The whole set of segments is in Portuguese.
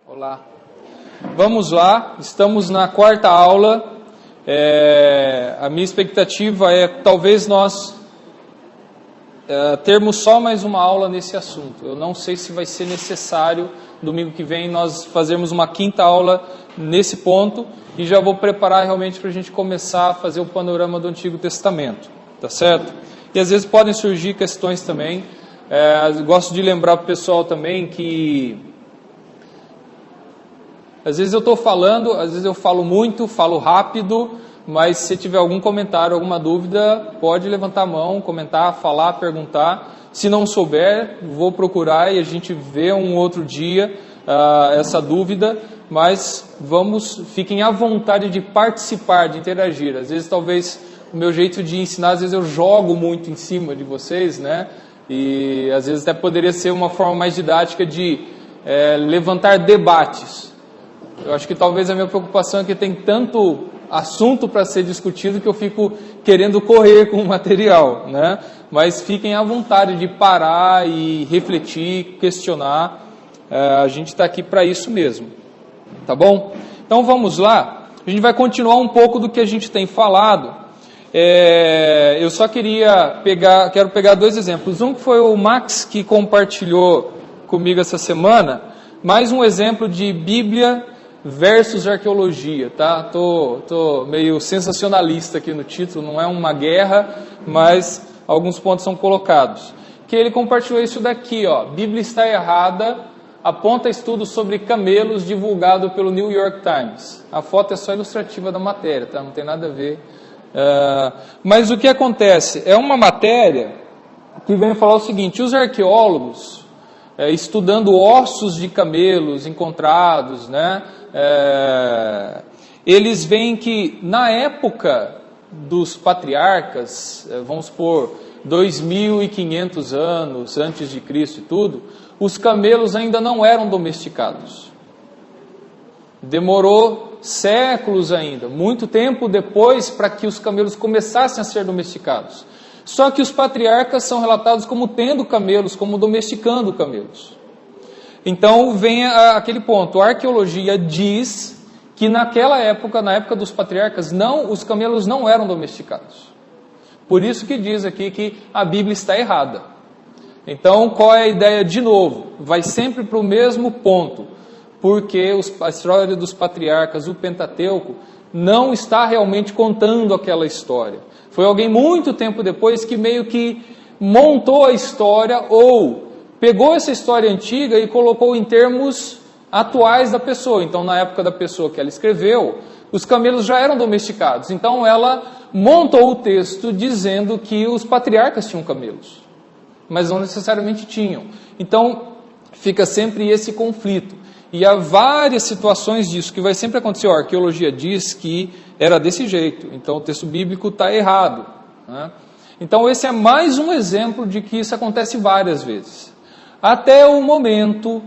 Olá, vamos lá, estamos na quarta aula. A minha expectativa é talvez nós termos só mais uma aula nesse assunto. Eu não sei se vai ser necessário domingo que vem nós fazermos uma quinta aula nesse ponto, e já vou preparar realmente para a gente começar a fazer o panorama do Antigo Testamento, tá certo? E às vezes podem surgir questões também. Gosto de lembrar para o pessoal também que às vezes eu estou falando, às vezes eu falo muito, falo rápido, mas se tiver algum comentário, alguma dúvida, pode levantar a mão, comentar, falar, perguntar. Se não souber, vou procurar e a gente vê um outro dia essa dúvida, mas fiquem à vontade de participar, de interagir. Às vezes talvez o meu jeito de ensinar, às vezes eu jogo muito em cima de vocês, né? E às vezes até poderia ser uma forma mais didática de levantar debates. Eu acho que talvez a minha preocupação é que tem tanto assunto para ser discutido que eu fico querendo correr com o material, né? Mas fiquem à vontade de parar e refletir, questionar. A gente está aqui para isso mesmo, tá bom? Então vamos lá. A gente vai continuar um pouco do que a gente tem falado. Eu só quero pegar dois exemplos. Um que foi o Max que compartilhou comigo essa semana. Mais um exemplo de Bíblia versus arqueologia, tá? Tô meio sensacionalista aqui no título, não é uma guerra, mas alguns pontos são colocados. Que ele compartilhou isso daqui, ó. Bíblia está errada, aponta estudo sobre camelos divulgado pelo New York Times. A foto é só ilustrativa da matéria, tá? Não tem nada a ver. Mas o que acontece? É uma matéria que vem falar o seguinte: os arqueólogos, estudando ossos de camelos encontrados, né? Eles veem que na época dos patriarcas, vamos supor, 2.500 anos antes de Cristo e tudo, os camelos ainda não eram domesticados. Demorou séculos ainda, muito tempo depois, para que os camelos começassem a ser domesticados. Só que os patriarcas são relatados como tendo camelos, como domesticando camelos. Então vem aquele ponto, a arqueologia diz que naquela época, na época dos patriarcas, os camelos não eram domesticados. Por isso que diz aqui que a Bíblia está errada. Então qual é a ideia de novo? Vai sempre para o mesmo ponto, porque a história dos patriarcas, o Pentateuco, não está realmente contando aquela história. Foi alguém muito tempo depois que meio que montou a história ou pegou essa história antiga e colocou em termos atuais da pessoa. Então, na época da pessoa que ela escreveu, os camelos já eram domesticados. Então, ela montou o texto dizendo que os patriarcas tinham camelos, mas não necessariamente tinham. Então, fica sempre esse conflito. E há várias situações disso, que vai sempre acontecer. A arqueologia diz que era desse jeito, então o texto bíblico está errado, né? Então, esse é mais um exemplo de que isso acontece várias vezes. Até o momento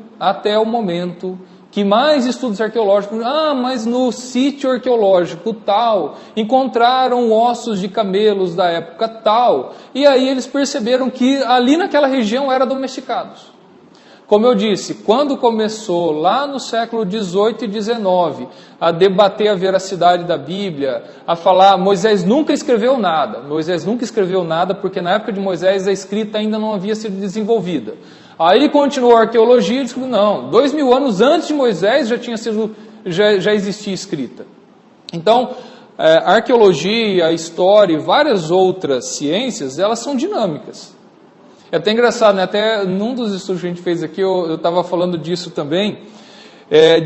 que mais estudos arqueológicos, mas no sítio arqueológico tal, encontraram ossos de camelos da época tal, e aí eles perceberam que ali naquela região eram domesticados. Como eu disse, quando começou lá no século 18 e 19 a debater a veracidade da Bíblia, a falar, Moisés nunca escreveu nada. Moisés nunca escreveu nada porque na época de Moisés a escrita ainda não havia sido desenvolvida. Aí continuou a arqueologia e descobriu, não, 2000 anos antes de Moisés já existia escrita. Então, a arqueologia, a história e várias outras ciências, elas são dinâmicas. É até engraçado, né? Até num dos estudos que a gente fez aqui, eu estava falando disso também.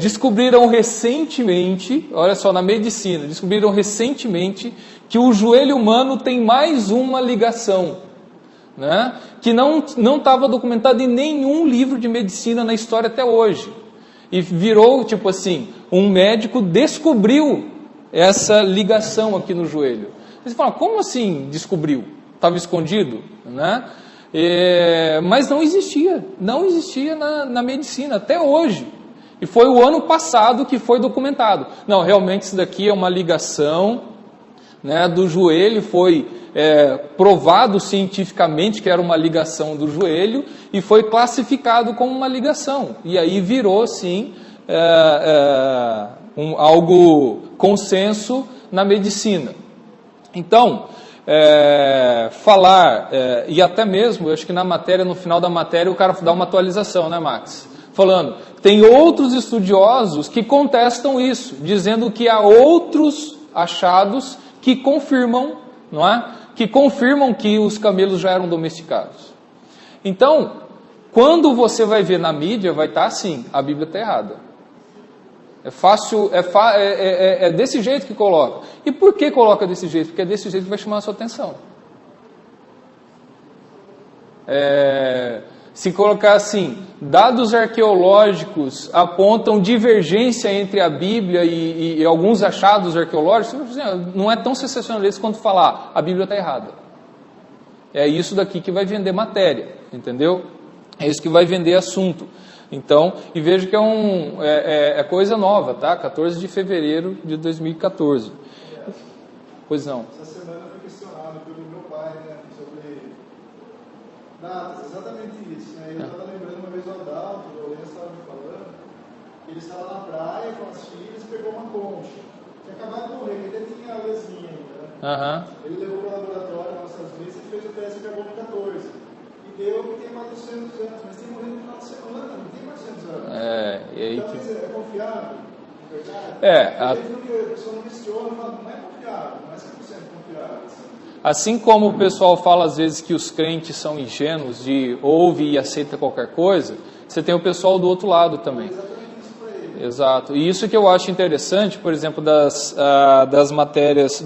Descobriram recentemente, olha só, na medicina, descobriram recentemente que o joelho humano tem mais uma ligação, né? Que não estava documentado em nenhum livro de medicina na história até hoje. E virou, tipo assim, um médico descobriu essa ligação aqui no joelho. Você fala, como assim descobriu? Estava escondido, né? Mas não existia na medicina até hoje. E foi o ano passado que foi documentado. Não, realmente isso daqui é uma ligação, né, do joelho, foi provado cientificamente que era uma ligação do joelho e foi classificado como uma ligação. E aí virou, sim, algo consenso na medicina. Então, e até mesmo, eu acho que no final da matéria, o cara dá uma atualização, né, Max? Falando, tem outros estudiosos que contestam isso, dizendo que há outros achados que confirmam, não é? Que confirmam que os camelos já eram domesticados. Então, quando você vai ver na mídia, vai estar assim, a Bíblia está errada. É fácil, é desse jeito que coloca. E por que coloca desse jeito? Porque é desse jeito que vai chamar a sua atenção. Se colocar assim, dados arqueológicos apontam divergência entre a Bíblia e alguns achados arqueológicos, não é tão sensacionalista quanto falar, a Bíblia está errada. É isso daqui que vai vender matéria, entendeu? É isso que vai vender assunto. Então, e veja que é coisa nova, tá? 14 de fevereiro de 2014. Pois não. Essa semana eu fui questionado pelo meu pai, né, sobre datas, exatamente isso, né? Eu estava lembrando uma vez o Adalto, o Lourenço estava me falando, que ele estava na praia com as filhas e pegou uma concha. Tinha acabado de morrer, ele até tinha a lesinha ainda, né? Ele levou para o laboratório nos Estados Unidos e fez o teste e pegou no 14. E deu que tem 400 anos, mas tem morrido no final de semana, não tem 400 anos. E aí então, é confiável, verdade? A pessoa não questiona, fala, não é confiável, não é 100% confiável. Assim como o pessoal fala às vezes que os crentes são ingênuos, de ouve e aceita qualquer coisa, você tem o pessoal do outro lado também. Exatamente isso para ele. Exato. E isso que eu acho interessante, por exemplo, das matérias,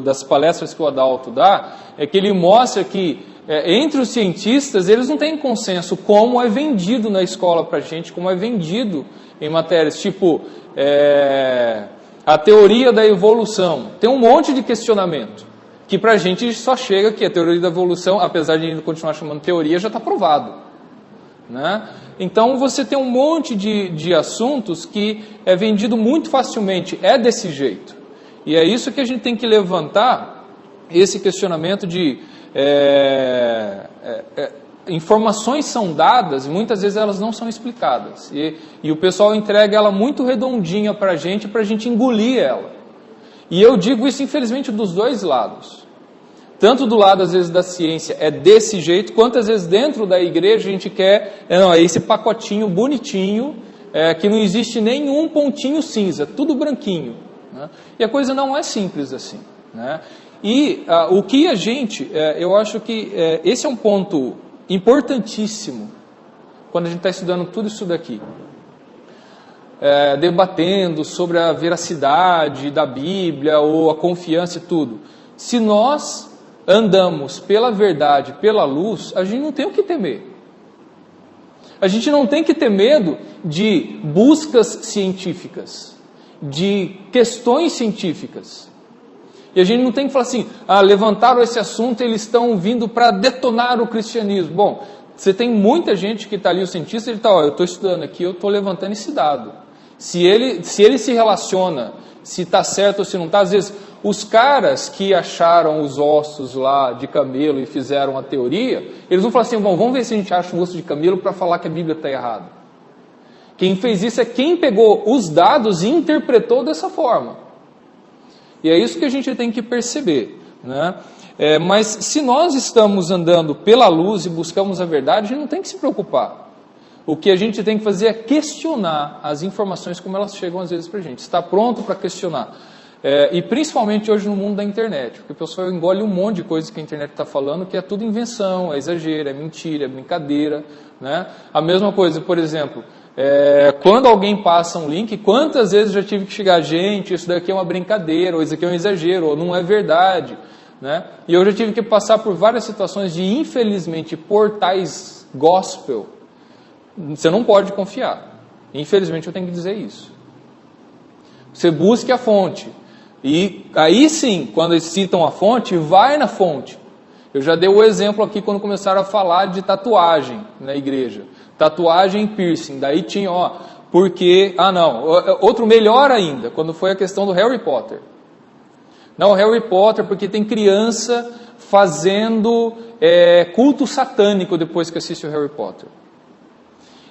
das palestras que o Adalto dá, é que ele mostra que entre os cientistas, eles não têm consenso como é vendido na escola para a gente, como é vendido em matérias, tipo a teoria da evolução. Tem um monte de questionamento, que para a gente só chega que a teoria da evolução, apesar de ainda continuar chamando teoria, já está provado, né? Então você tem um monte de assuntos que é vendido muito facilmente, é desse jeito. E é isso que a gente tem que levantar, esse questionamento de informações são dadas, muitas vezes elas não são explicadas. E o pessoal entrega ela muito redondinha para a gente engolir ela. E eu digo isso, infelizmente, dos dois lados. Tanto do lado, às vezes, da ciência é desse jeito, quanto às vezes dentro da igreja a gente quer esse pacotinho bonitinho, que não existe nenhum pontinho cinza, tudo branquinho, né? E a coisa não é simples assim, né? E o que a gente, eu acho que esse é um ponto importantíssimo, quando a gente está estudando tudo isso daqui. Debatendo sobre a veracidade da Bíblia, ou a confiança e tudo. Se nós andamos pela verdade, pela luz, a gente não tem o que temer. A gente não tem que ter medo de buscas científicas, de questões científicas. E a gente não tem que falar assim, levantaram esse assunto e eles estão vindo para detonar o cristianismo. Bom, você tem muita gente que está ali, o cientista, ele está, eu estou estudando aqui, eu estou levantando esse dado. Se ele se relaciona, se está certo ou se não está, às vezes os caras que acharam os ossos lá de camelo e fizeram a teoria, eles vão falar assim, bom, vamos ver se a gente acha um osso de camelo para falar que a Bíblia está errada. Quem fez isso é quem pegou os dados e interpretou dessa forma. E é isso que a gente tem que perceber, né? Mas se nós estamos andando pela luz e buscamos a verdade, a gente não tem que se preocupar. O que a gente tem que fazer é questionar as informações como elas chegam às vezes para a gente. Está pronto para questionar. E principalmente hoje no mundo da internet, porque o pessoal engole um monte de coisa que a internet está falando, que é tudo invenção, é exagero, é mentira, é brincadeira, né? A mesma coisa, por exemplo, quando alguém passa um link, quantas vezes eu já tive que chegar, gente, isso daqui é uma brincadeira, ou isso aqui é um exagero, ou não é verdade, né? E eu já tive que passar por várias situações de, infelizmente, portais gospel. Você não pode confiar. Infelizmente eu tenho que dizer isso. Você busque a fonte. E aí sim, quando eles citam a fonte, vai na fonte. Eu já dei o exemplo aqui quando começaram a falar de tatuagem na igreja. Tatuagem e piercing. Daí tinha, porque... outro melhor ainda, quando foi a questão do Harry Potter. Não, Harry Potter, porque tem criança fazendo culto satânico depois que assiste o Harry Potter.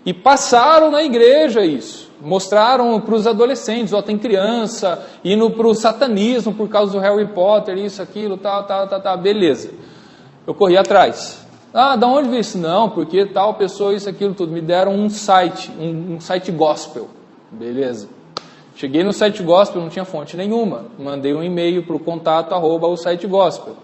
E passaram na igreja isso. Mostraram para os adolescentes, ó, tem criança indo para o satanismo por causa do Harry Potter, isso, aquilo, tal, beleza. Eu corri atrás. Ah, da onde veio isso? Não, porque tal pessoa, isso, aquilo, tudo. Me deram um site gospel. Beleza. Cheguei no site gospel, não tinha fonte nenhuma. Mandei um e-mail para o contato @ o site gospel.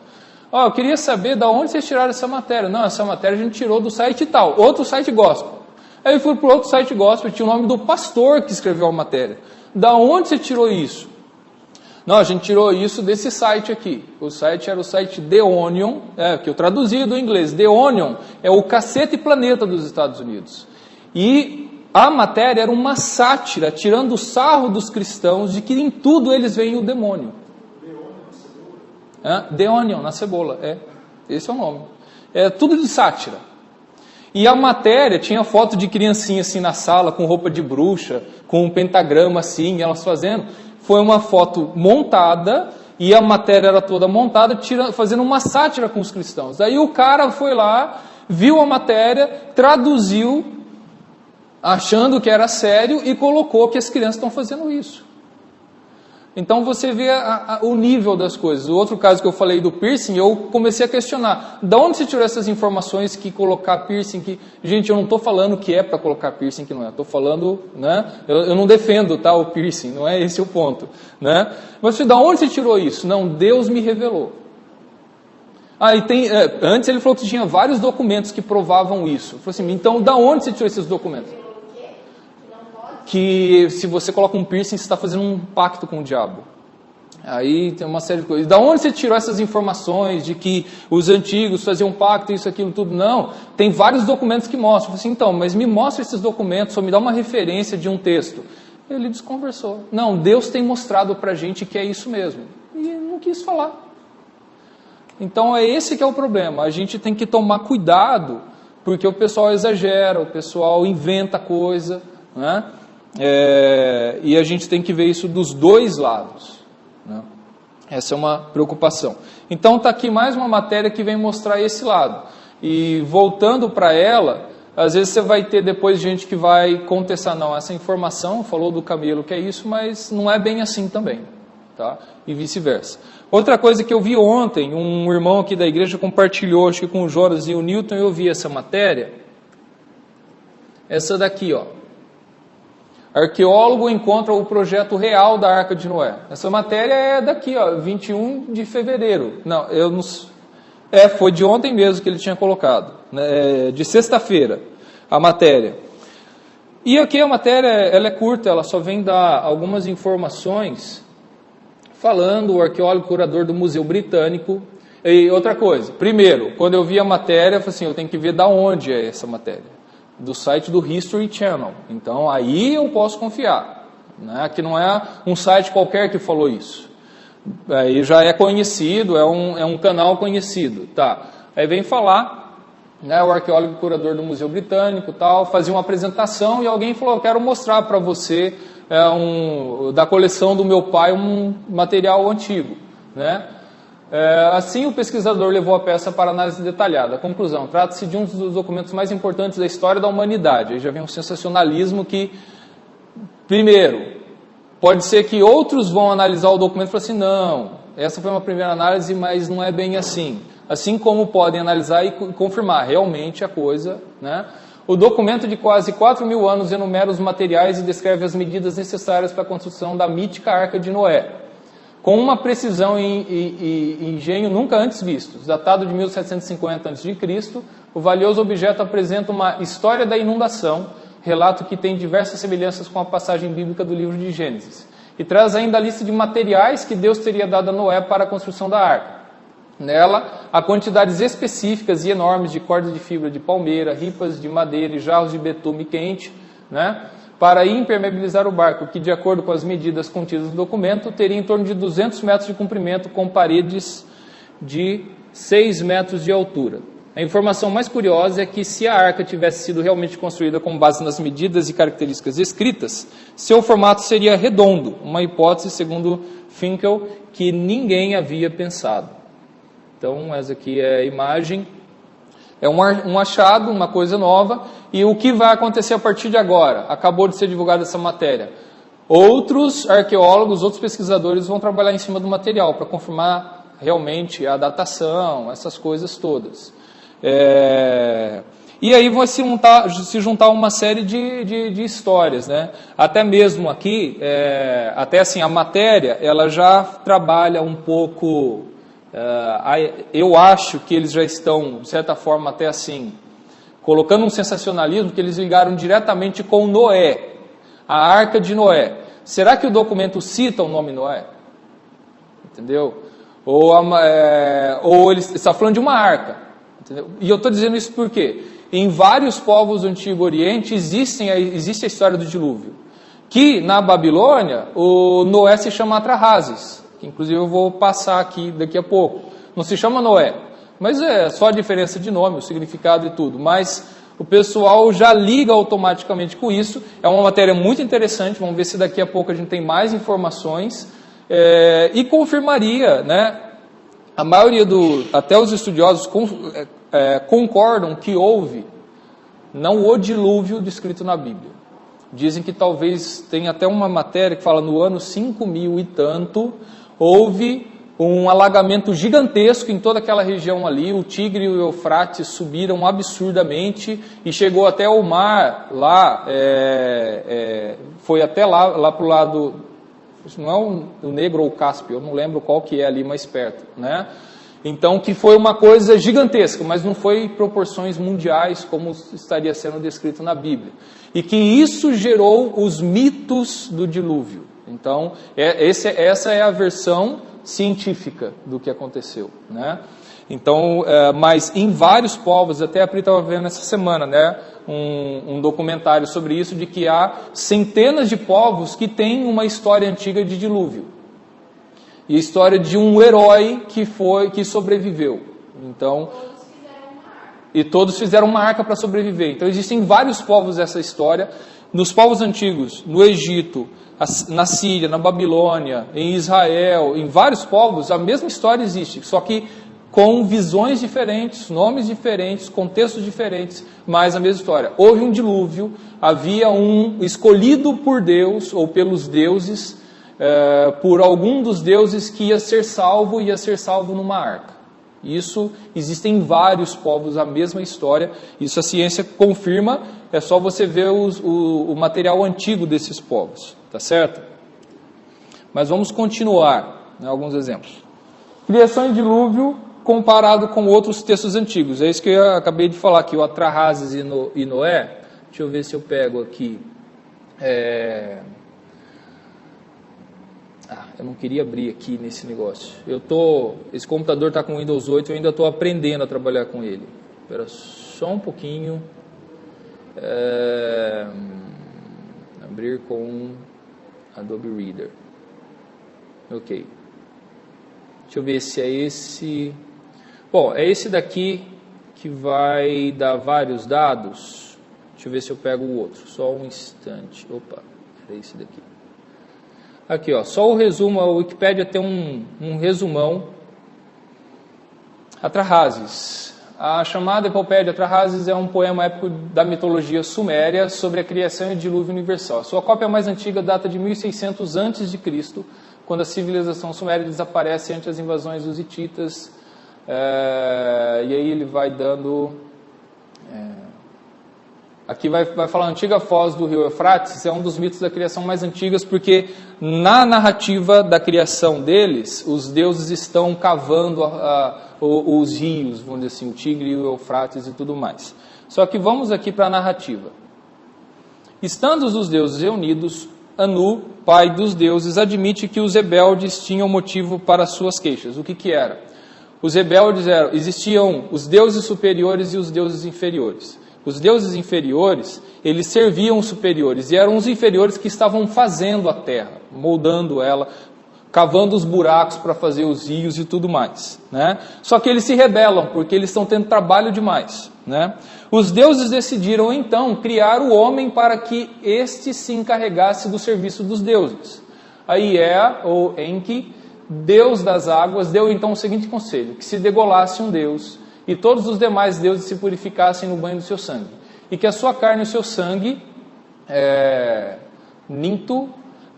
Ó, eu queria saber da onde vocês tiraram essa matéria. Não, essa matéria a gente tirou do site tal, outro site gospel. Aí eu fui para outro site gospel, tinha o nome do pastor que escreveu a matéria. Da onde você tirou isso? Não, a gente tirou isso desse site aqui. O site era o site The Onion, que eu traduzi do inglês. The Onion é o Cacete Planeta dos Estados Unidos. E a matéria era uma sátira, tirando o sarro dos cristãos de que em tudo eles veem o demônio. The Onion, na cebola, esse é o nome. É tudo de sátira. E a matéria tinha foto de criancinha assim na sala, com roupa de bruxa, com um pentagrama assim, elas fazendo. Foi uma foto montada, e a matéria era toda montada, fazendo uma sátira com os cristãos. Aí o cara foi lá, viu a matéria, traduziu, achando que era sério, e colocou que as crianças estão fazendo isso. Então você vê o nível das coisas. O outro caso que eu falei do piercing, eu comecei a questionar. Da onde você tirou essas informações que colocar piercing? Gente, eu não estou falando que é para colocar piercing, que não é. Estou falando, né? Eu não defendo o piercing, não é esse o ponto. Né? Mas da onde você tirou isso? Não, Deus me revelou. Antes ele falou que tinha vários documentos que provavam isso. Eu falei assim, então da onde você tirou esses documentos? Que se você coloca um piercing, você está fazendo um pacto com o diabo. Aí tem uma série de coisas. Da onde você tirou essas informações de que os antigos faziam um pacto, isso, aquilo, tudo? Não, tem vários documentos que mostram. Eu falei assim, então, mas me mostra esses documentos, ou me dá uma referência de um texto. Ele desconversou. Não, Deus tem mostrado para a gente que é isso mesmo. E não quis falar. Então é esse que é o problema. A gente tem que tomar cuidado, porque o pessoal exagera, o pessoal inventa coisa, né? E a gente tem que ver isso dos dois lados, né? Essa é uma preocupação. Então está aqui mais uma matéria que vem mostrar esse lado. E voltando para ela, às vezes você vai ter depois gente que vai contestar, não, essa informação falou do camelo que é isso, mas não é bem assim também, tá? E vice-versa. Outra coisa que eu vi ontem, um irmão aqui da igreja compartilhou, acho que com o Jonas e o Newton, eu vi essa matéria, essa daqui, ó. Arqueólogo encontra o projeto real da Arca de Noé. Essa matéria é daqui, ó, 21 de fevereiro. Não, eu não... foi de ontem mesmo que ele tinha colocado, né, de sexta-feira, a matéria. E aqui a matéria, ela é curta, ela só vem dar algumas informações, falando o arqueólogo curador do Museu Britânico. E outra coisa, primeiro, quando eu vi a matéria, eu falei assim, eu tenho que ver da onde é essa matéria. Do site do History Channel. Então aí eu posso confiar, né? Que não é um site qualquer que falou isso. Aí já é conhecido, é um canal conhecido. Tá. Aí vem falar, né, o arqueólogo curador do Museu Britânico, tal, fazia uma apresentação e alguém falou, eu quero mostrar para você da coleção do meu pai um material antigo, né? Assim, o pesquisador levou a peça para análise detalhada. Conclusão, trata-se de um dos documentos mais importantes da história da humanidade. Aí já vem um sensacionalismo que, primeiro, pode ser que outros vão analisar o documento e falar assim, não, essa foi uma primeira análise, mas não é bem assim. Assim como podem analisar e confirmar realmente a coisa, né? O documento de quase 4.000 anos enumera os materiais e descreve as medidas necessárias para a construção da mítica Arca de Noé, com uma precisão e engenho nunca antes vistos. Datado de 1750 a.C., o valioso objeto apresenta uma história da inundação, relato que tem diversas semelhanças com a passagem bíblica do livro de Gênesis, e traz ainda a lista de materiais que Deus teria dado a Noé para a construção da arca. Nela, há quantidades específicas e enormes de cordas de fibra de palmeira, ripas de madeira e jarros de betume quente, né, para impermeabilizar o barco, que, de acordo com as medidas contidas no documento, teria em torno de 200 metros de comprimento, com paredes de 6 metros de altura. A informação mais curiosa é que, se a arca tivesse sido realmente construída com base nas medidas e características escritas, seu formato seria redondo, uma hipótese, segundo Finkel, que ninguém havia pensado. Então, essa aqui é a imagem. É um achado, uma coisa nova. E o que vai acontecer a partir de agora? Acabou de ser divulgada essa matéria. Outros arqueólogos, outros pesquisadores vão trabalhar em cima do material para confirmar realmente a datação, essas coisas todas. E aí vai se juntar uma série de histórias, né? Até mesmo aqui, até assim, a matéria, ela já trabalha um pouco, eu acho que eles já estão, de certa forma, até assim, colocando um sensacionalismo que eles ligaram diretamente com Noé, a Arca de Noé. Será que o documento cita o nome Noé? Entendeu? Ou ele está falando de uma arca. Entendeu? E eu estou dizendo isso porque em vários povos do Antigo Oriente existe a história do dilúvio. Que na Babilônia, o Noé se chama Atrahasis, que inclusive eu vou passar aqui daqui a pouco. Não se chama Noé, mas é só a diferença de nome, o significado e tudo. Mas o pessoal já liga automaticamente com isso. É uma matéria muito interessante, vamos ver se daqui a pouco a gente tem mais informações. E confirmaria, né? A maioria até os estudiosos concordam que houve, não o dilúvio descrito na Bíblia. Dizem que talvez tenha até uma matéria que fala no ano 5000 e tanto, houve um alagamento gigantesco em toda aquela região ali, o Tigre e o Eufrates subiram absurdamente e chegou até o mar lá, foi até lá para o lado, não é o Negro ou o Cáspio, eu não lembro qual que é ali mais perto, né? Então, que foi uma coisa gigantesca, mas não foi em proporções mundiais como estaria sendo descrito na Bíblia. E que isso gerou os mitos do dilúvio. Então, essa é a versão científica do que aconteceu, né? Então, mas em vários povos, até a Pri estava vendo essa semana, né, um documentário sobre isso, de que há centenas de povos que têm uma história antiga de dilúvio. E a história de um herói que sobreviveu. Então, todos fizeram uma arca para sobreviver. Então existem vários povos essa história. Nos povos antigos, no Egito, na Síria, na Babilônia, em Israel, em vários povos, a mesma história existe, só que com visões diferentes, nomes diferentes, contextos diferentes, mas a mesma história. Houve um dilúvio, havia um escolhido por Deus, ou pelos deuses, por algum dos deuses que ia ser salvo numa arca. Isso existe em vários povos, a mesma história. Isso a ciência confirma, é só você ver o material antigo desses povos, tá certo? Mas vamos continuar, né, alguns exemplos. Criação e dilúvio comparado com outros textos antigos. É isso que eu acabei de falar aqui, o Atrahasis e Noé. Deixa eu ver se eu pego aqui. Eu não queria abrir aqui nesse negócio. Esse computador está com Windows 8, eu ainda estou aprendendo a trabalhar com ele. Espera só um pouquinho. Abrir com Adobe Reader. Ok. Deixa eu ver se é esse. Bom, é esse daqui que vai dar vários dados. Deixa eu ver se eu pego o outro. Só um instante. Opa, era esse daqui. Aqui, ó, só o resumo, a Wikipédia tem um resumão. Atrahasis. A chamada epopeia de Atrahasis é um poema épico da mitologia suméria sobre a criação e dilúvio universal. Sua cópia mais antiga data de 1600 a.C., quando a civilização suméria desaparece ante as invasões dos hititas. E aí ele vai dando... Aqui vai falar a antiga foz do rio Eufrates, é um dos mitos da criação mais antigas, porque na narrativa da criação deles, os deuses estão cavando os rios, vamos dizer assim, o Tigre e o Eufrates e tudo mais. Só que vamos aqui para a narrativa. Estando os deuses reunidos, Anu, pai dos deuses, admite que os rebeldes tinham motivo para suas queixas. O que era? Os rebeldes existiam os deuses superiores e os deuses inferiores. Os deuses inferiores, eles serviam os superiores, e eram os inferiores que estavam fazendo a terra, moldando ela, cavando os buracos para fazer os rios e tudo mais, né? Só que eles se rebelam, porque eles estão tendo trabalho demais, né? Os deuses decidiram, então, criar o homem para que este se encarregasse do serviço dos deuses. A Ea, ou Enki, deus das águas, deu então o seguinte conselho, que se degolasse um deus, e todos os demais deuses se purificassem no banho do seu sangue. E que a sua carne e o seu sangue, Ninto,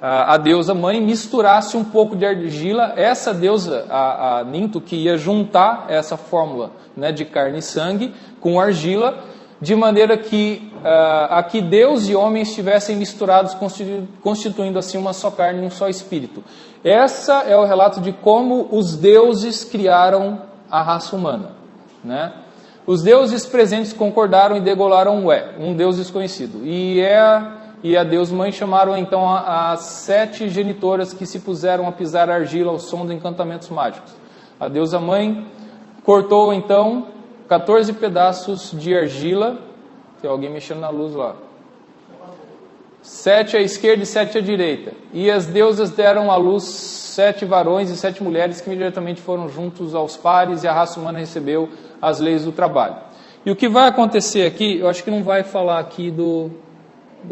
a deusa mãe, misturasse um pouco de argila. Essa deusa, a Ninto, que ia juntar essa fórmula, né, de carne e sangue com argila, de maneira que aqui Deus e homem estivessem misturados, constituindo assim uma só carne e um só espírito. Essa é o relato de como os deuses criaram a raça humana, né? Os deuses presentes concordaram e degolaram um deus desconhecido. E a Deus Mãe chamaram então as 7 genitoras que se puseram a pisar argila ao som dos encantamentos mágicos. A deusa Mãe cortou então 14 pedaços de argila. Tem alguém mexendo na luz lá. 7 à esquerda e 7 à direita. E as deusas deram à luz 7 varões e 7 mulheres que imediatamente foram juntos aos pares, e a raça humana recebeu as leis do trabalho. E o que vai acontecer aqui, eu acho que não vai falar aqui do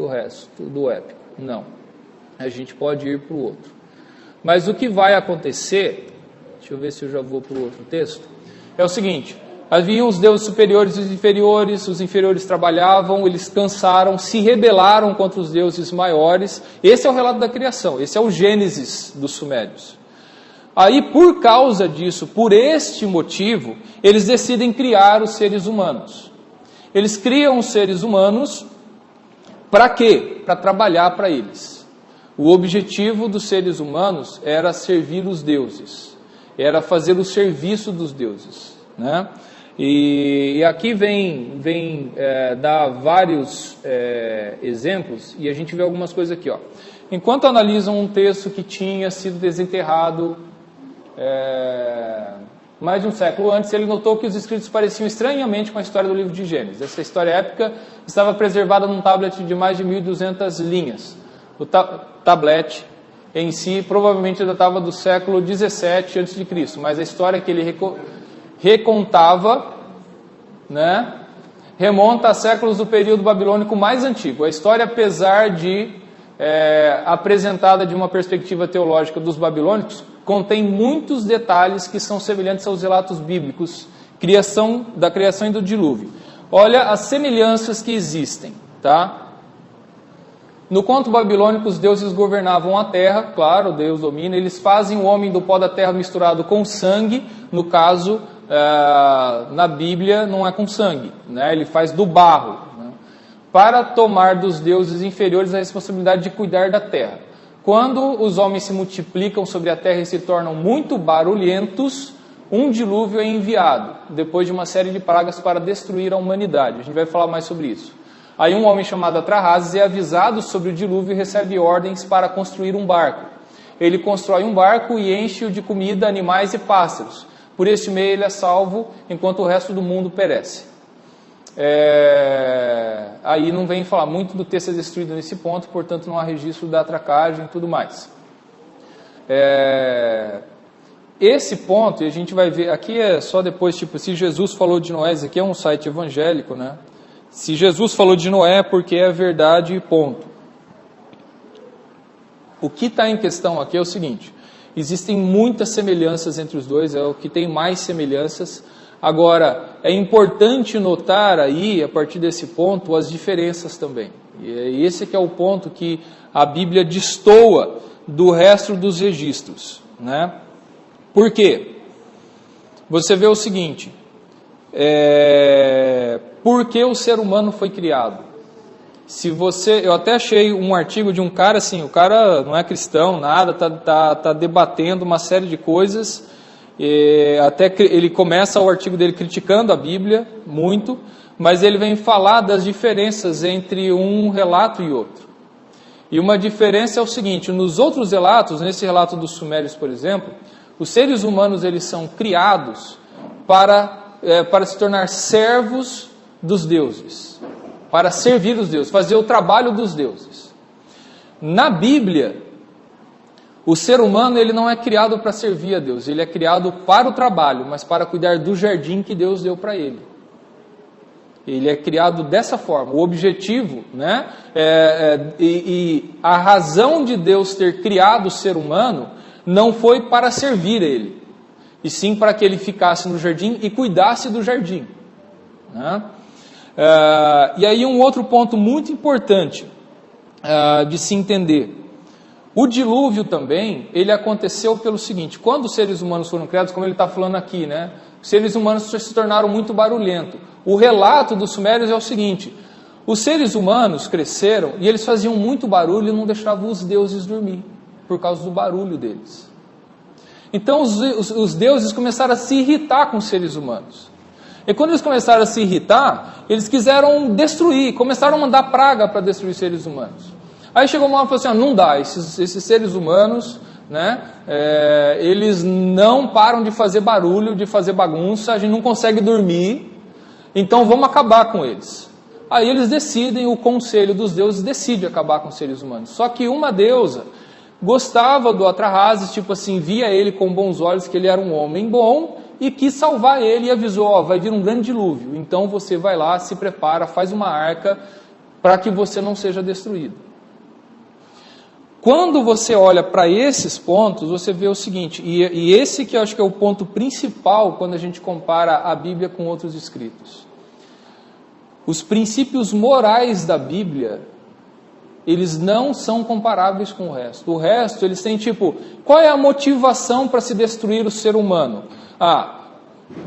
resto, do épico. Não. A gente pode ir para o outro. Mas o que vai acontecer, deixa eu ver se eu já vou para o outro texto, é o seguinte: haviam os deuses superiores e os inferiores trabalhavam, eles cansaram, se rebelaram contra os deuses maiores. Esse é o relato da criação, esse é o Gênesis dos sumérios. Aí, por causa disso, por este motivo, eles decidem criar os seres humanos. Eles criam os seres humanos para quê? Para trabalhar para eles. O objetivo dos seres humanos era servir os deuses, era fazer o serviço dos deuses, né? E aqui vem dar vários exemplos, e a gente vê algumas coisas aqui, ó. Enquanto analisam um texto que tinha sido desenterrado mais de um século antes, ele notou que os escritos pareciam estranhamente com a história do livro de Gênesis. Essa história épica estava preservada num tablet de mais de 1.200 linhas. O tablet em si provavelmente datava do século 17 a.C., mas a história que ele recontava, né, remonta a séculos do período babilônico mais antigo. A história, apesar de apresentada de uma perspectiva teológica dos babilônicos, contém muitos detalhes que são semelhantes aos relatos bíblicos, da criação e do dilúvio. Olha as semelhanças que existem, tá? No conto babilônico, os deuses governavam a terra, claro, Deus domina, eles fazem o homem do pó da terra misturado com sangue. No caso, na Bíblia, não é com sangue, né? Ele faz do barro, né? Para tomar dos deuses inferiores a responsabilidade de cuidar da terra. Quando os homens se multiplicam sobre a terra e se tornam muito barulhentos, um dilúvio é enviado, depois de uma série de pragas para destruir a humanidade. A gente vai falar mais sobre isso. Aí um homem chamado Atrahasis é avisado sobre o dilúvio e recebe ordens para construir um barco. Ele constrói um barco e enche-o de comida, animais e pássaros. Por este meio ele é salvo, enquanto o resto do mundo perece. Aí não vem falar muito do ter sido destruído nesse ponto, portanto não há registro da atracagem e tudo mais. Esse ponto, e a gente vai ver, aqui é só depois, tipo, se Jesus falou de Noé, esse aqui é um site evangélico, né? Se Jesus falou de Noé, porque é verdade e ponto. O que está em questão aqui é o seguinte: existem muitas semelhanças entre os dois, é o que tem mais semelhanças. Agora, é importante notar aí, a partir desse ponto, as diferenças também. E esse que é o ponto que a Bíblia destoa do resto dos registros, né? Por quê? Você vê o seguinte: por que o ser humano foi criado? Eu até achei um artigo de um cara assim, o cara não é cristão, nada, tá debatendo uma série de coisas, até ele começa o artigo dele criticando a Bíblia muito, mas ele vem falar das diferenças entre um relato e outro. E uma diferença é o seguinte: nos outros relatos, nesse relato dos Sumérios, por exemplo, os seres humanos eles são criados para se tornar servos dos deuses, para servir os deuses, fazer o trabalho dos deuses. Na Bíblia, o ser humano ele não é criado para servir a Deus, ele é criado para o trabalho, mas para cuidar do jardim que Deus deu para ele. Ele é criado dessa forma. O objetivo, né, e a razão de Deus ter criado o ser humano não foi para servir ele, e sim para que ele ficasse no jardim e cuidasse do jardim. Né? E aí um outro ponto muito importante de se entender. O dilúvio também, ele aconteceu pelo seguinte: quando os seres humanos foram criados, como ele está falando aqui, né? Os seres humanos se tornaram muito barulhentos. O relato dos sumérios é o seguinte: os seres humanos cresceram e eles faziam muito barulho e não deixavam os deuses dormir, por causa do barulho deles. Então os deuses começaram a se irritar com os seres humanos. E quando eles começaram a se irritar, eles quiseram destruir, começaram a mandar praga para destruir os seres humanos. Aí chegou uma hora e falou assim: não dá, esses seres humanos, né, eles não param de fazer barulho, de fazer bagunça, a gente não consegue dormir, então vamos acabar com eles. Aí eles decidem, o conselho dos deuses decide acabar com os seres humanos. Só que uma deusa gostava do Atrahasis, tipo assim, via ele com bons olhos, que ele era um homem bom, e quis salvar ele e avisou: vai vir um grande dilúvio, então você vai lá, se prepara, faz uma arca para que você não seja destruído. Quando você olha para esses pontos, você vê o seguinte, e esse que eu acho que é o ponto principal quando a gente compara a Bíblia com outros escritos. Os princípios morais da Bíblia, eles não são comparáveis com o resto. O resto, eles têm tipo, qual é a motivação para se destruir o ser humano?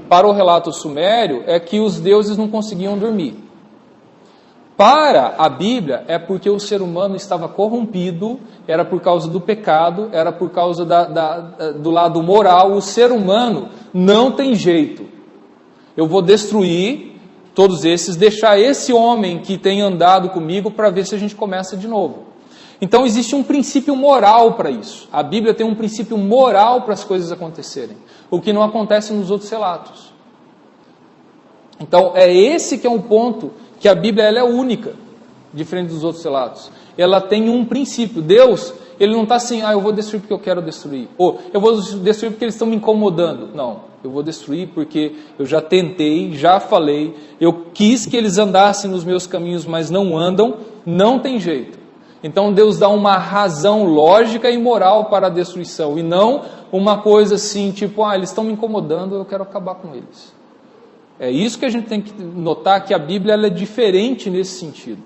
Para o relato sumério, é que os deuses não conseguiam dormir. Para a Bíblia, é porque o ser humano estava corrompido, era por causa do pecado, era por causa do lado moral. O ser humano não tem jeito. Eu vou destruir todos esses, deixar esse homem que tem andado comigo para ver se a gente começa de novo. Então existe um princípio moral para isso. A Bíblia tem um princípio moral para as coisas acontecerem, o que não acontece nos outros relatos. Então é esse que é um ponto que a Bíblia ela é única, diferente dos outros relatos. Ela tem um princípio. Deus, ele não está assim: eu vou destruir porque eu quero destruir, ou eu vou destruir porque eles estão me incomodando. Não, eu vou destruir porque eu já tentei, já falei, eu quis que eles andassem nos meus caminhos, mas não andam, não tem jeito. Então Deus dá uma razão lógica e moral para a destruição, e não uma coisa assim, tipo, eles estão me incomodando, eu quero acabar com eles. É isso que a gente tem que notar, que a Bíblia ela é diferente nesse sentido,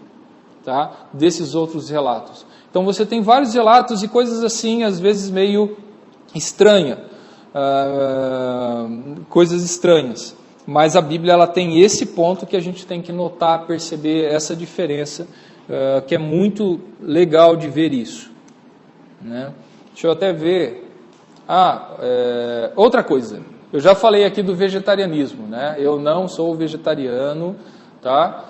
tá? Desses outros relatos. Então você tem vários relatos e coisas assim, às vezes meio estranhas, coisas estranhas. Mas a Bíblia ela tem esse ponto que a gente tem que notar, perceber essa diferença, que é muito legal de ver isso. Né? Deixa eu até ver. Outra coisa. Eu já falei aqui do vegetarianismo, né? Eu não sou vegetariano, tá?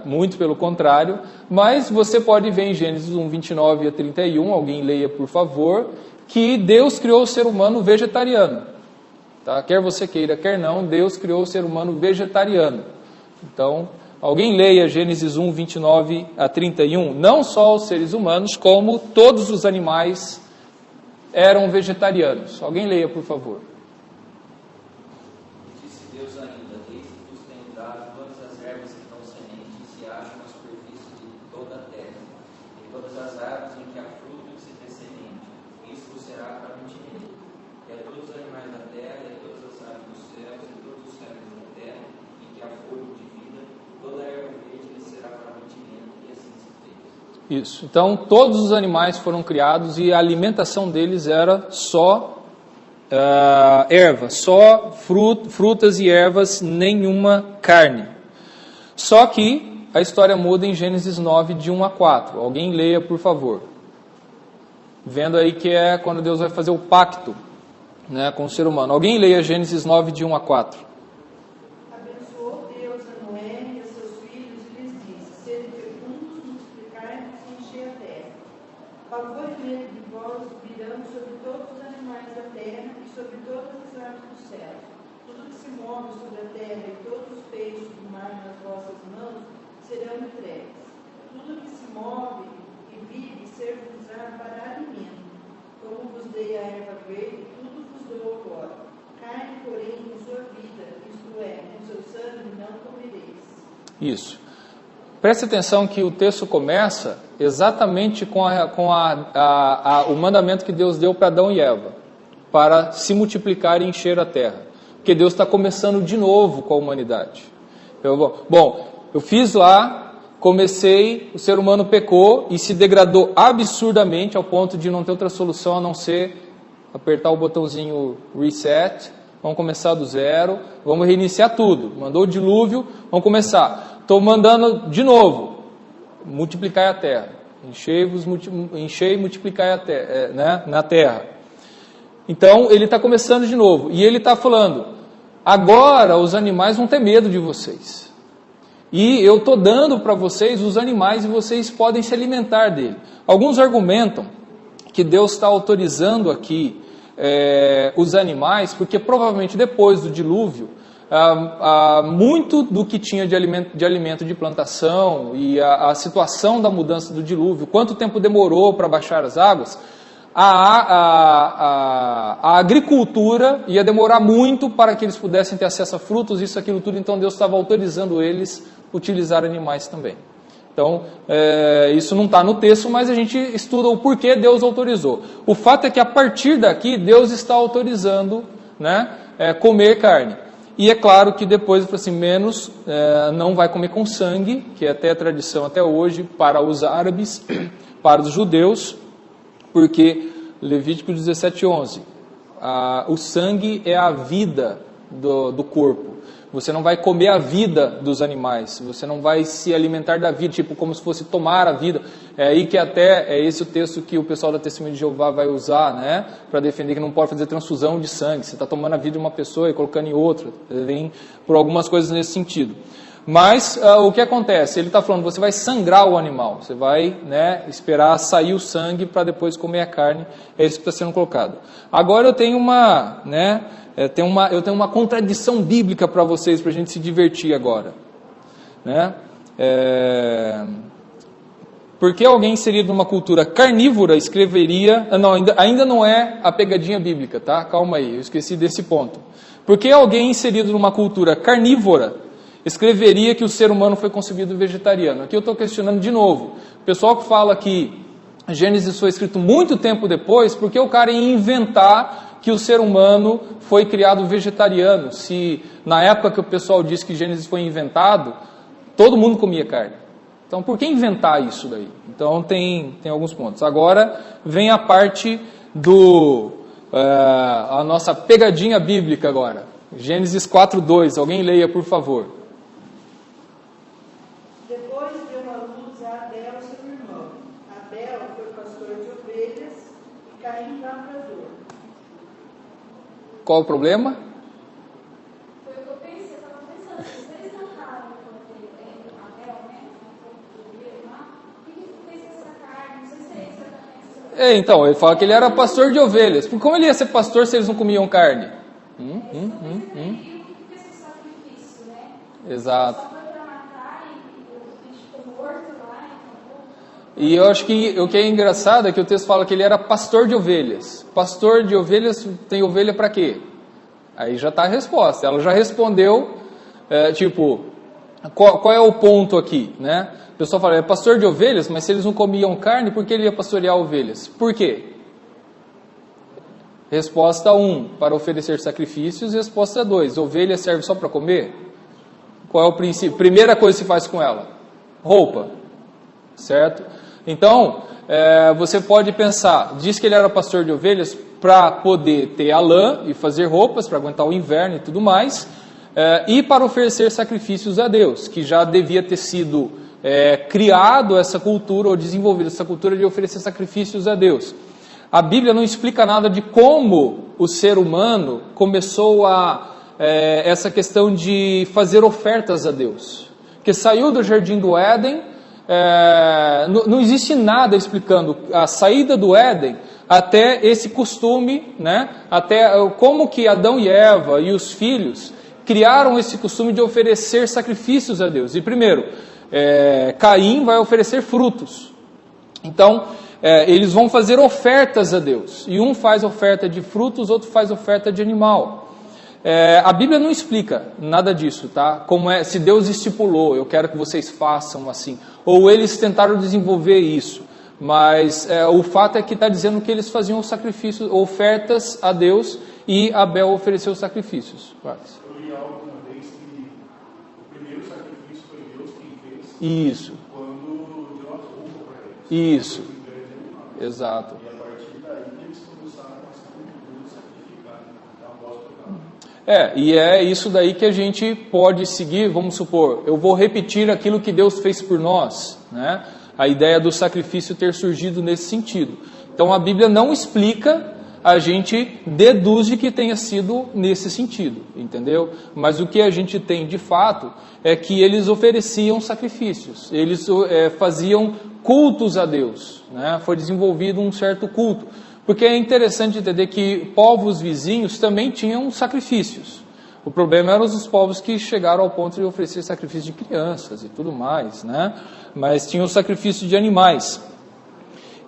Muito pelo contrário, mas você pode ver em Gênesis 1, 29 a 31, alguém leia por favor, que Deus criou o ser humano vegetariano. Tá? Quer você queira, quer não, Deus criou o ser humano vegetariano. Então, alguém leia Gênesis 1, 29 a 31, não só os seres humanos, como todos os animais eram vegetarianos. Alguém leia por favor. Isso. Então, todos os animais foram criados e a alimentação deles era só erva, só frutas e ervas, nenhuma carne. Só que a história muda em Gênesis 9, de 1 a 4. Alguém leia, por favor. Vendo aí que é quando Deus vai fazer o pacto, né, com o ser humano. Alguém leia Gênesis 9, de 1 a 4. Isso. Preste atenção que o texto começa exatamente com o mandamento que Deus deu para Adão e Eva. para se multiplicar e encher a terra. Porque Deus está começando de novo com a humanidade. Eu fiz lá, comecei, o ser humano pecou e se degradou absurdamente ao ponto de não ter outra solução a não ser apertar o botãozinho reset, vamos começar do zero, vamos reiniciar tudo. Mandou o dilúvio, vamos começar. Estou mandando de novo, multiplicar a terra. Enchei e multiplicai a terra, né, na terra. Então, ele está começando de novo. E ele está falando, agora os animais vão ter medo de vocês. E eu estou dando para vocês os animais e vocês podem se alimentar dele. Alguns argumentam que Deus está autorizando aqui os animais, porque provavelmente depois do dilúvio, muito do que tinha de alimento de plantação e a situação da mudança do dilúvio, quanto tempo demorou para baixar as águas, a agricultura ia demorar muito para que eles pudessem ter acesso a frutos, isso, aquilo tudo, então Deus estava autorizando eles a utilizar animais também. Então, isso não está no texto, mas a gente estuda o porquê Deus autorizou. O fato é que a partir daqui, Deus está autorizando, né, comer carne. E é claro que depois, assim, menos, não vai comer com sangue, que é até a tradição até hoje, para os árabes, para os judeus, porque Levítico 17:11, o sangue é a vida do corpo. Você não vai comer a vida dos animais, você não vai se alimentar da vida, tipo como se fosse tomar a vida. É aí que até é esse o texto que o pessoal da Testemunha de Jeová vai usar, né, para defender que não pode fazer transfusão de sangue. Você está tomando a vida de uma pessoa e colocando em outra. Vem por algumas coisas nesse sentido. Mas o que acontece? Ele está falando, você vai sangrar o animal, você vai, né, esperar sair o sangue para depois comer a carne. É isso que está sendo colocado. Agora eu tenho eu tenho uma contradição bíblica para vocês, para a gente se divertir agora. Né? Por que alguém inserido numa cultura carnívora escreveria... Não, ainda não é a pegadinha bíblica, tá? Calma aí, eu esqueci desse ponto. Por que alguém inserido numa cultura carnívora escreveria que o ser humano foi concebido vegetariano? Aqui eu estou questionando de novo. O pessoal que fala que Gênesis foi escrito muito tempo depois, porque o cara ia inventar que o ser humano foi criado vegetariano, se na época que o pessoal disse que Gênesis foi inventado, todo mundo comia carne. Então, por que inventar isso daí? Então, tem alguns pontos. Agora, vem a parte a nossa pegadinha bíblica agora. Gênesis 4:2, alguém leia, por favor. Depois deu à luz a Abel, seu irmão. Abel foi pastor de ovelhas e Caim lavrador. Qual o problema? Foi o que eu pensei, eu estava pensando, se eles mataram Abel, né? Por que fez essa carne? Não sei se é isso também. Então, ele fala que ele era pastor de ovelhas. Como ele ia ser pastor se eles não comiam carne? Exato. E eu acho que o que é engraçado é que o texto fala que ele era pastor de ovelhas. Pastor de ovelhas tem ovelha para quê? Aí já está a resposta. Ela já respondeu, qual é o ponto aqui, né? O pessoal fala, é pastor de ovelhas, mas se eles não comiam carne, por que ele ia pastorear ovelhas? Por quê? Resposta 1, para oferecer sacrifícios. Resposta 2, ovelha serve só para comer? Qual é o princípio? Primeira coisa que se faz com ela? Roupa, certo? Então, você pode pensar, diz que ele era pastor de ovelhas para poder ter a lã e fazer roupas, para aguentar o inverno e tudo mais, e para oferecer sacrifícios a Deus, que já devia ter sido criado essa cultura, ou desenvolvido essa cultura de oferecer sacrifícios a Deus. A Bíblia não explica nada de como o ser humano começou essa questão de fazer ofertas a Deus. Porque saiu do jardim do Éden, não existe nada explicando a saída do Éden até esse costume, né? Até como que Adão e Eva e os filhos criaram esse costume de oferecer sacrifícios a Deus. E primeiro, Caim vai oferecer frutos. Então, eles vão fazer ofertas a Deus. E um faz oferta de frutos, outro faz oferta de animal. A Bíblia não explica nada disso, tá? Como se Deus estipulou, eu quero que vocês façam assim. Ou eles tentaram desenvolver isso. Mas o fato é que está dizendo que eles faziam sacrifícios, ofertas a Deus, e Abel ofereceu sacrifícios. Eu li algo uma vez que o primeiro sacrifício foi Deus quem fez. Isso. Quando deu a roupa para eles. Isso. Exato. E a partir daí eles começaram a sacrificar. Então, E é isso daí que a gente pode seguir. Vamos supor, eu vou repetir aquilo que Deus fez por nós, né? A ideia do sacrifício ter surgido nesse sentido. Então a Bíblia não explica, a gente deduz de que tenha sido nesse sentido, entendeu? Mas o que a gente tem de fato é que eles ofereciam sacrifícios, eles faziam cultos a Deus, né? Foi desenvolvido um certo culto, porque é interessante entender que povos vizinhos também tinham sacrifícios. O problema eram os povos que chegaram ao ponto de oferecer sacrifício de crianças e tudo mais, né? Mas tinham o sacrifício de animais.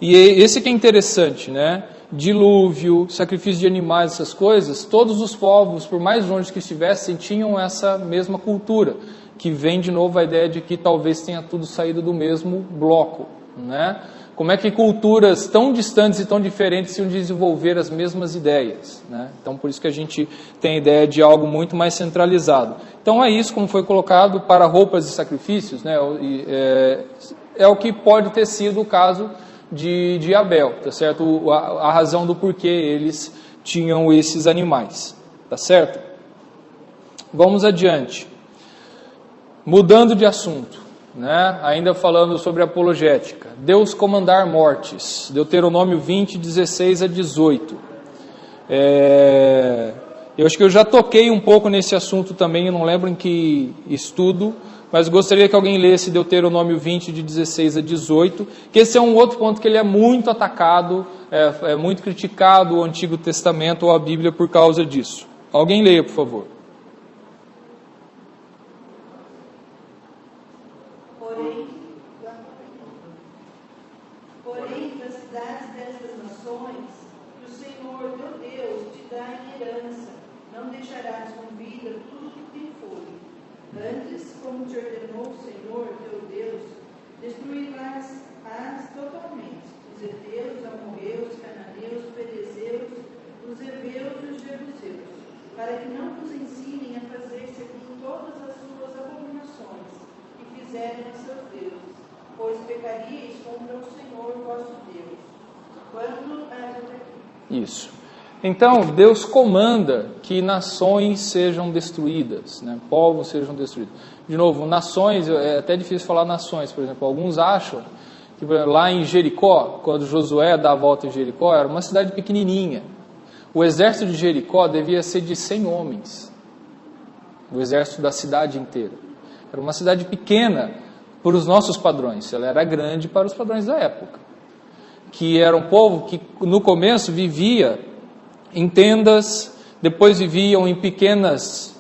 E esse que é interessante, né? Dilúvio, sacrifício de animais, essas coisas, todos os povos, por mais longe que estivessem, tinham essa mesma cultura, que vem de novo a ideia de que talvez tenha tudo saído do mesmo bloco, né? Como é que culturas tão distantes e tão diferentes se desenvolver as mesmas ideias, né? Então, por isso que a gente tem a ideia de algo muito mais centralizado. Então, é isso, como foi colocado, para roupas e sacrifícios, né? É o que pode ter sido o caso de Abel, tá certo? A razão do porquê eles tinham esses animais, tá certo? Vamos adiante. Mudando de assunto, né? Ainda falando sobre apologética. Deus comandar mortes. Deuteronômio 20, 16 a 18. Eu acho que eu já toquei um pouco nesse assunto também, eu não lembro em que estudo, mas gostaria que alguém lesse Deuteronômio 20, de 16 a 18, que esse é um outro ponto que ele é muito atacado, é muito criticado, o Antigo Testamento ou a Bíblia por causa disso. Alguém leia, por favor. Porém, das cidades destas nações, que o Senhor, teu Deus, te dá em herança, não deixarás com vida tudo que tem fôlego. Antes, como te ordenou o Senhor, teu Deus, destruirás-as totalmente. Os heteus, amorreus, cananeus, perezeus, os heveus e os jebuseus, para que não vos ensinem a fazer segundo todas as suas abominações que fizerem a seus deuses, pois pecaríeis contra o Senhor vosso Deus. Isso. Então, Deus comanda que nações sejam destruídas, né? Povos sejam destruídos. De novo, nações, é até difícil falar nações, por exemplo, alguns acham que lá em Jericó, quando Josué dá a volta em Jericó, era uma cidade pequenininha. O exército de Jericó devia ser de 100 homens, o exército da cidade inteira. Era uma cidade pequena para os nossos padrões, ela era grande para os padrões da época. Que era um povo que no começo vivia em tendas, depois viviam em pequenos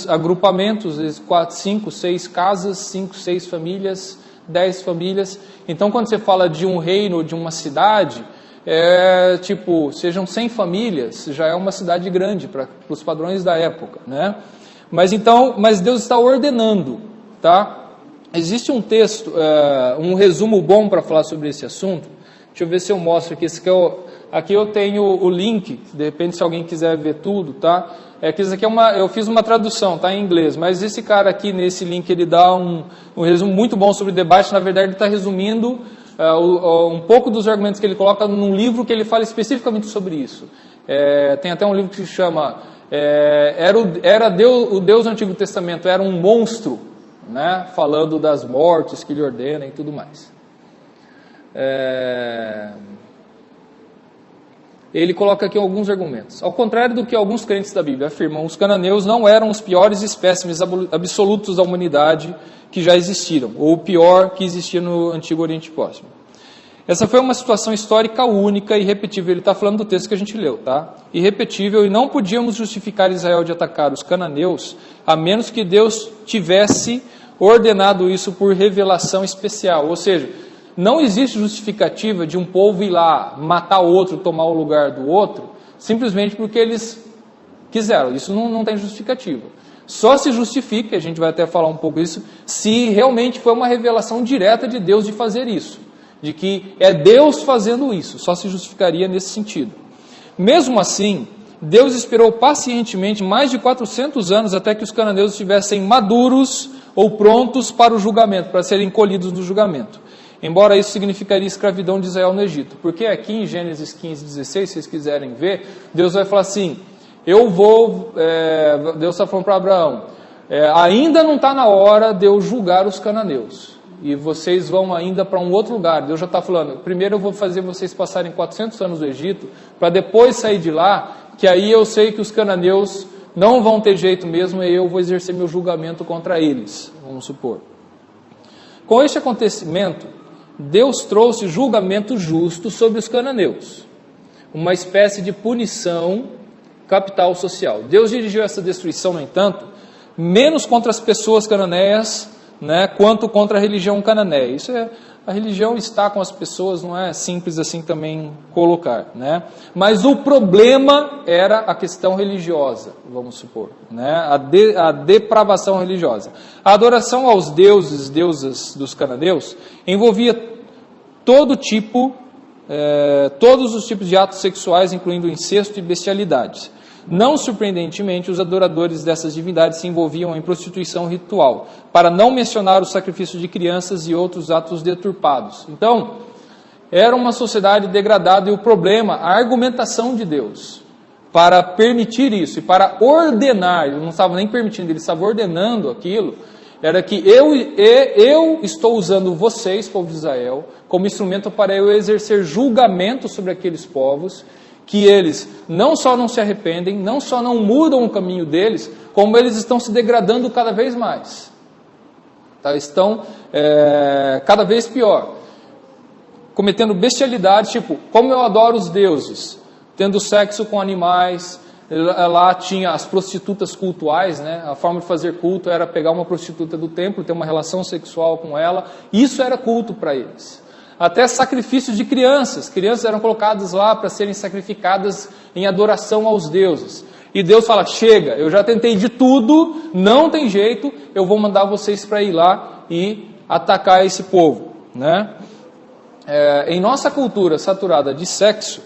agrupamentos, 4, 5, 6 casas, 5, 6 famílias, 10 famílias. Então, quando você fala de um reino, de uma cidade, sejam 100 famílias, já é uma cidade grande para os padrões da época, né? Mas Deus está ordenando, tá? Existe um texto, um resumo bom para falar sobre esse assunto. Deixa eu ver se eu mostro aqui. Aqui eu tenho o link, de repente se alguém quiser ver tudo, tá? Isso aqui eu fiz uma tradução, tá, em inglês, mas esse cara aqui nesse link ele dá um resumo muito bom sobre o debate. Na verdade ele está resumindo um pouco dos argumentos que ele coloca num livro que ele fala especificamente sobre isso. Tem até um livro que se chama o Deus do Antigo Testamento era um monstro, né? Falando das mortes que ele ordena e tudo mais. Ele coloca aqui alguns argumentos. Ao contrário do que alguns crentes da Bíblia afirmam, os cananeus não eram os piores espécimes absolutos da humanidade que já existiram, ou o pior que existia no Antigo Oriente Próximo. Essa foi uma situação histórica única e irrepetível. Ele está falando do texto que a gente leu, tá? Irrepetível, e não podíamos justificar Israel de atacar os cananeus, a menos que Deus tivesse ordenado isso por revelação especial. Ou seja, não existe justificativa de um povo ir lá matar o outro, tomar o lugar do outro, simplesmente porque eles quiseram. Isso não tem justificativa. Só se justifica, a gente vai até falar um pouco disso, se realmente foi uma revelação direta de Deus de fazer isso. de que é Deus fazendo isso, só se justificaria nesse sentido. Mesmo assim, Deus esperou pacientemente mais de 400 anos até que os cananeus estivessem maduros ou prontos para o julgamento, para serem colhidos do julgamento. Embora isso significaria escravidão de Israel no Egito. Porque aqui em Gênesis 15, 16, se vocês quiserem ver, Deus vai falar assim, Deus está falando para Abraão, ainda não está na hora de eu julgar os cananeus. E vocês vão ainda para um outro lugar. Deus já está falando, primeiro eu vou fazer vocês passarem 400 anos no Egito, para depois sair de lá, que aí eu sei que os cananeus não vão ter jeito mesmo, e eu vou exercer meu julgamento contra eles, vamos supor. Com este acontecimento, Deus trouxe julgamento justo sobre os cananeus, uma espécie de punição capital social. Deus dirigiu essa destruição, no entanto, menos contra as pessoas cananeias, quanto contra a religião cananeia. A religião está com as pessoas, não é simples assim também colocar, Mas o problema era a questão religiosa, vamos supor, a depravação religiosa. A adoração aos deuses, deusas dos cananeus, envolvia todos os tipos de atos sexuais, incluindo incesto e bestialidades. Não surpreendentemente, os adoradores dessas divindades se envolviam em prostituição ritual, para não mencionar o sacrifício de crianças e outros atos deturpados. Então, era uma sociedade degradada, e o problema, a argumentação de Deus, para permitir isso e para ordenar, ele não estava nem permitindo, ele estava ordenando aquilo, era que eu estou usando vocês, povo de Israel, como instrumento para eu exercer julgamento sobre aqueles povos, que eles não só não se arrependem, não só não mudam o caminho deles, como eles estão se degradando cada vez mais. Estão cada vez pior. Cometendo bestialidade, tipo, como eu adoro os deuses, tendo sexo com animais. Lá tinha as prostitutas cultuais, A forma de fazer culto era pegar uma prostituta do templo, ter uma relação sexual com ela. Isso era culto para eles. Até sacrifícios de crianças. Crianças eram colocadas lá para serem sacrificadas em adoração aos deuses. E Deus fala, chega, eu já tentei de tudo, não tem jeito, eu vou mandar vocês para ir lá e atacar esse povo. Em nossa cultura saturada de sexo,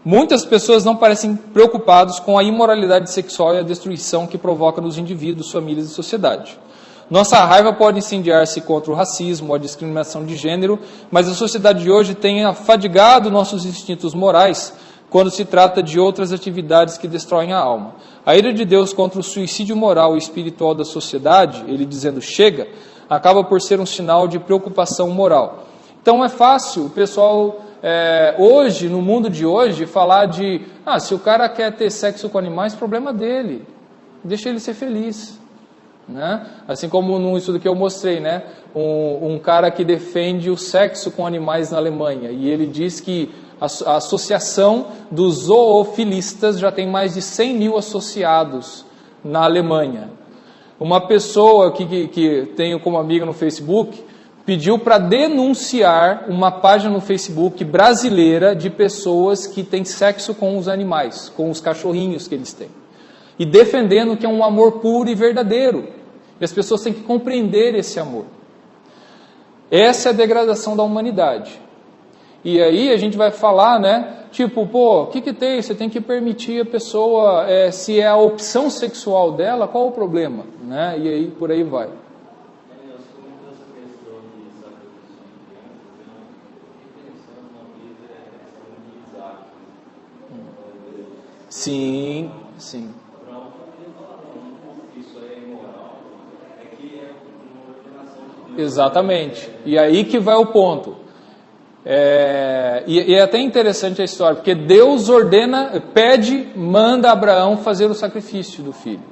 muitas pessoas não parecem preocupadas com a imoralidade sexual e a destruição que provoca nos indivíduos, famílias e sociedade. Nossa raiva pode incendiar-se contra o racismo, a discriminação de gênero, mas a sociedade de hoje tem afadigado nossos instintos morais quando se trata de outras atividades que destroem a alma. A ira de Deus contra o suicídio moral e espiritual da sociedade, ele dizendo chega, acaba por ser um sinal de preocupação moral. Então é fácil o pessoal, hoje, no mundo de hoje, falar de, se o cara quer ter sexo com animais, problema dele, deixa ele ser feliz. Assim como num estudo que eu mostrei, um cara que defende o sexo com animais na Alemanha, e ele diz que a associação dos zoofilistas já tem mais de 100 mil associados na Alemanha. Uma pessoa que tenho como amiga no Facebook pediu para denunciar uma página no Facebook brasileira de pessoas que têm sexo com os animais, com os cachorrinhos que eles têm. E defendendo que é um amor puro e verdadeiro. E as pessoas têm que compreender esse amor. Essa é a degradação da humanidade. E aí a gente vai falar, o que tem? Você tem que permitir a pessoa, se é a opção sexual dela, qual o problema? E aí por aí vai. Sim. Exatamente. E aí que vai o ponto. E é até interessante a história, porque Deus manda Abraão fazer o sacrifício do filho.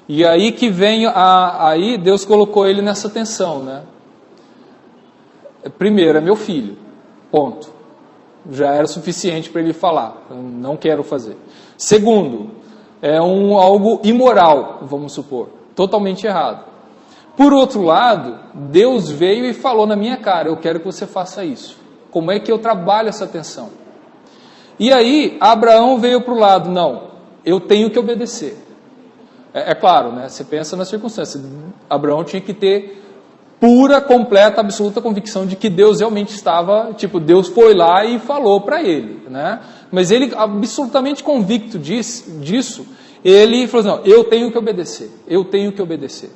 E aí que vem, aí Deus colocou ele nessa tensão, Primeiro, é meu filho, ponto. Já era suficiente para ele falar, não quero fazer. Segundo, é algo imoral, vamos supor, totalmente errado. Por outro lado, Deus veio e falou na minha cara, eu quero que você faça isso. Como é que eu trabalho essa tensão? E aí, Abraão veio para o lado, não, eu tenho que obedecer. É claro, você pensa nas circunstâncias. Abraão tinha que ter pura, completa, absoluta convicção de que Deus realmente estava, tipo, Deus foi lá e falou para ele, né? Mas ele, absolutamente convicto disso, ele falou assim, não, eu tenho que obedecer.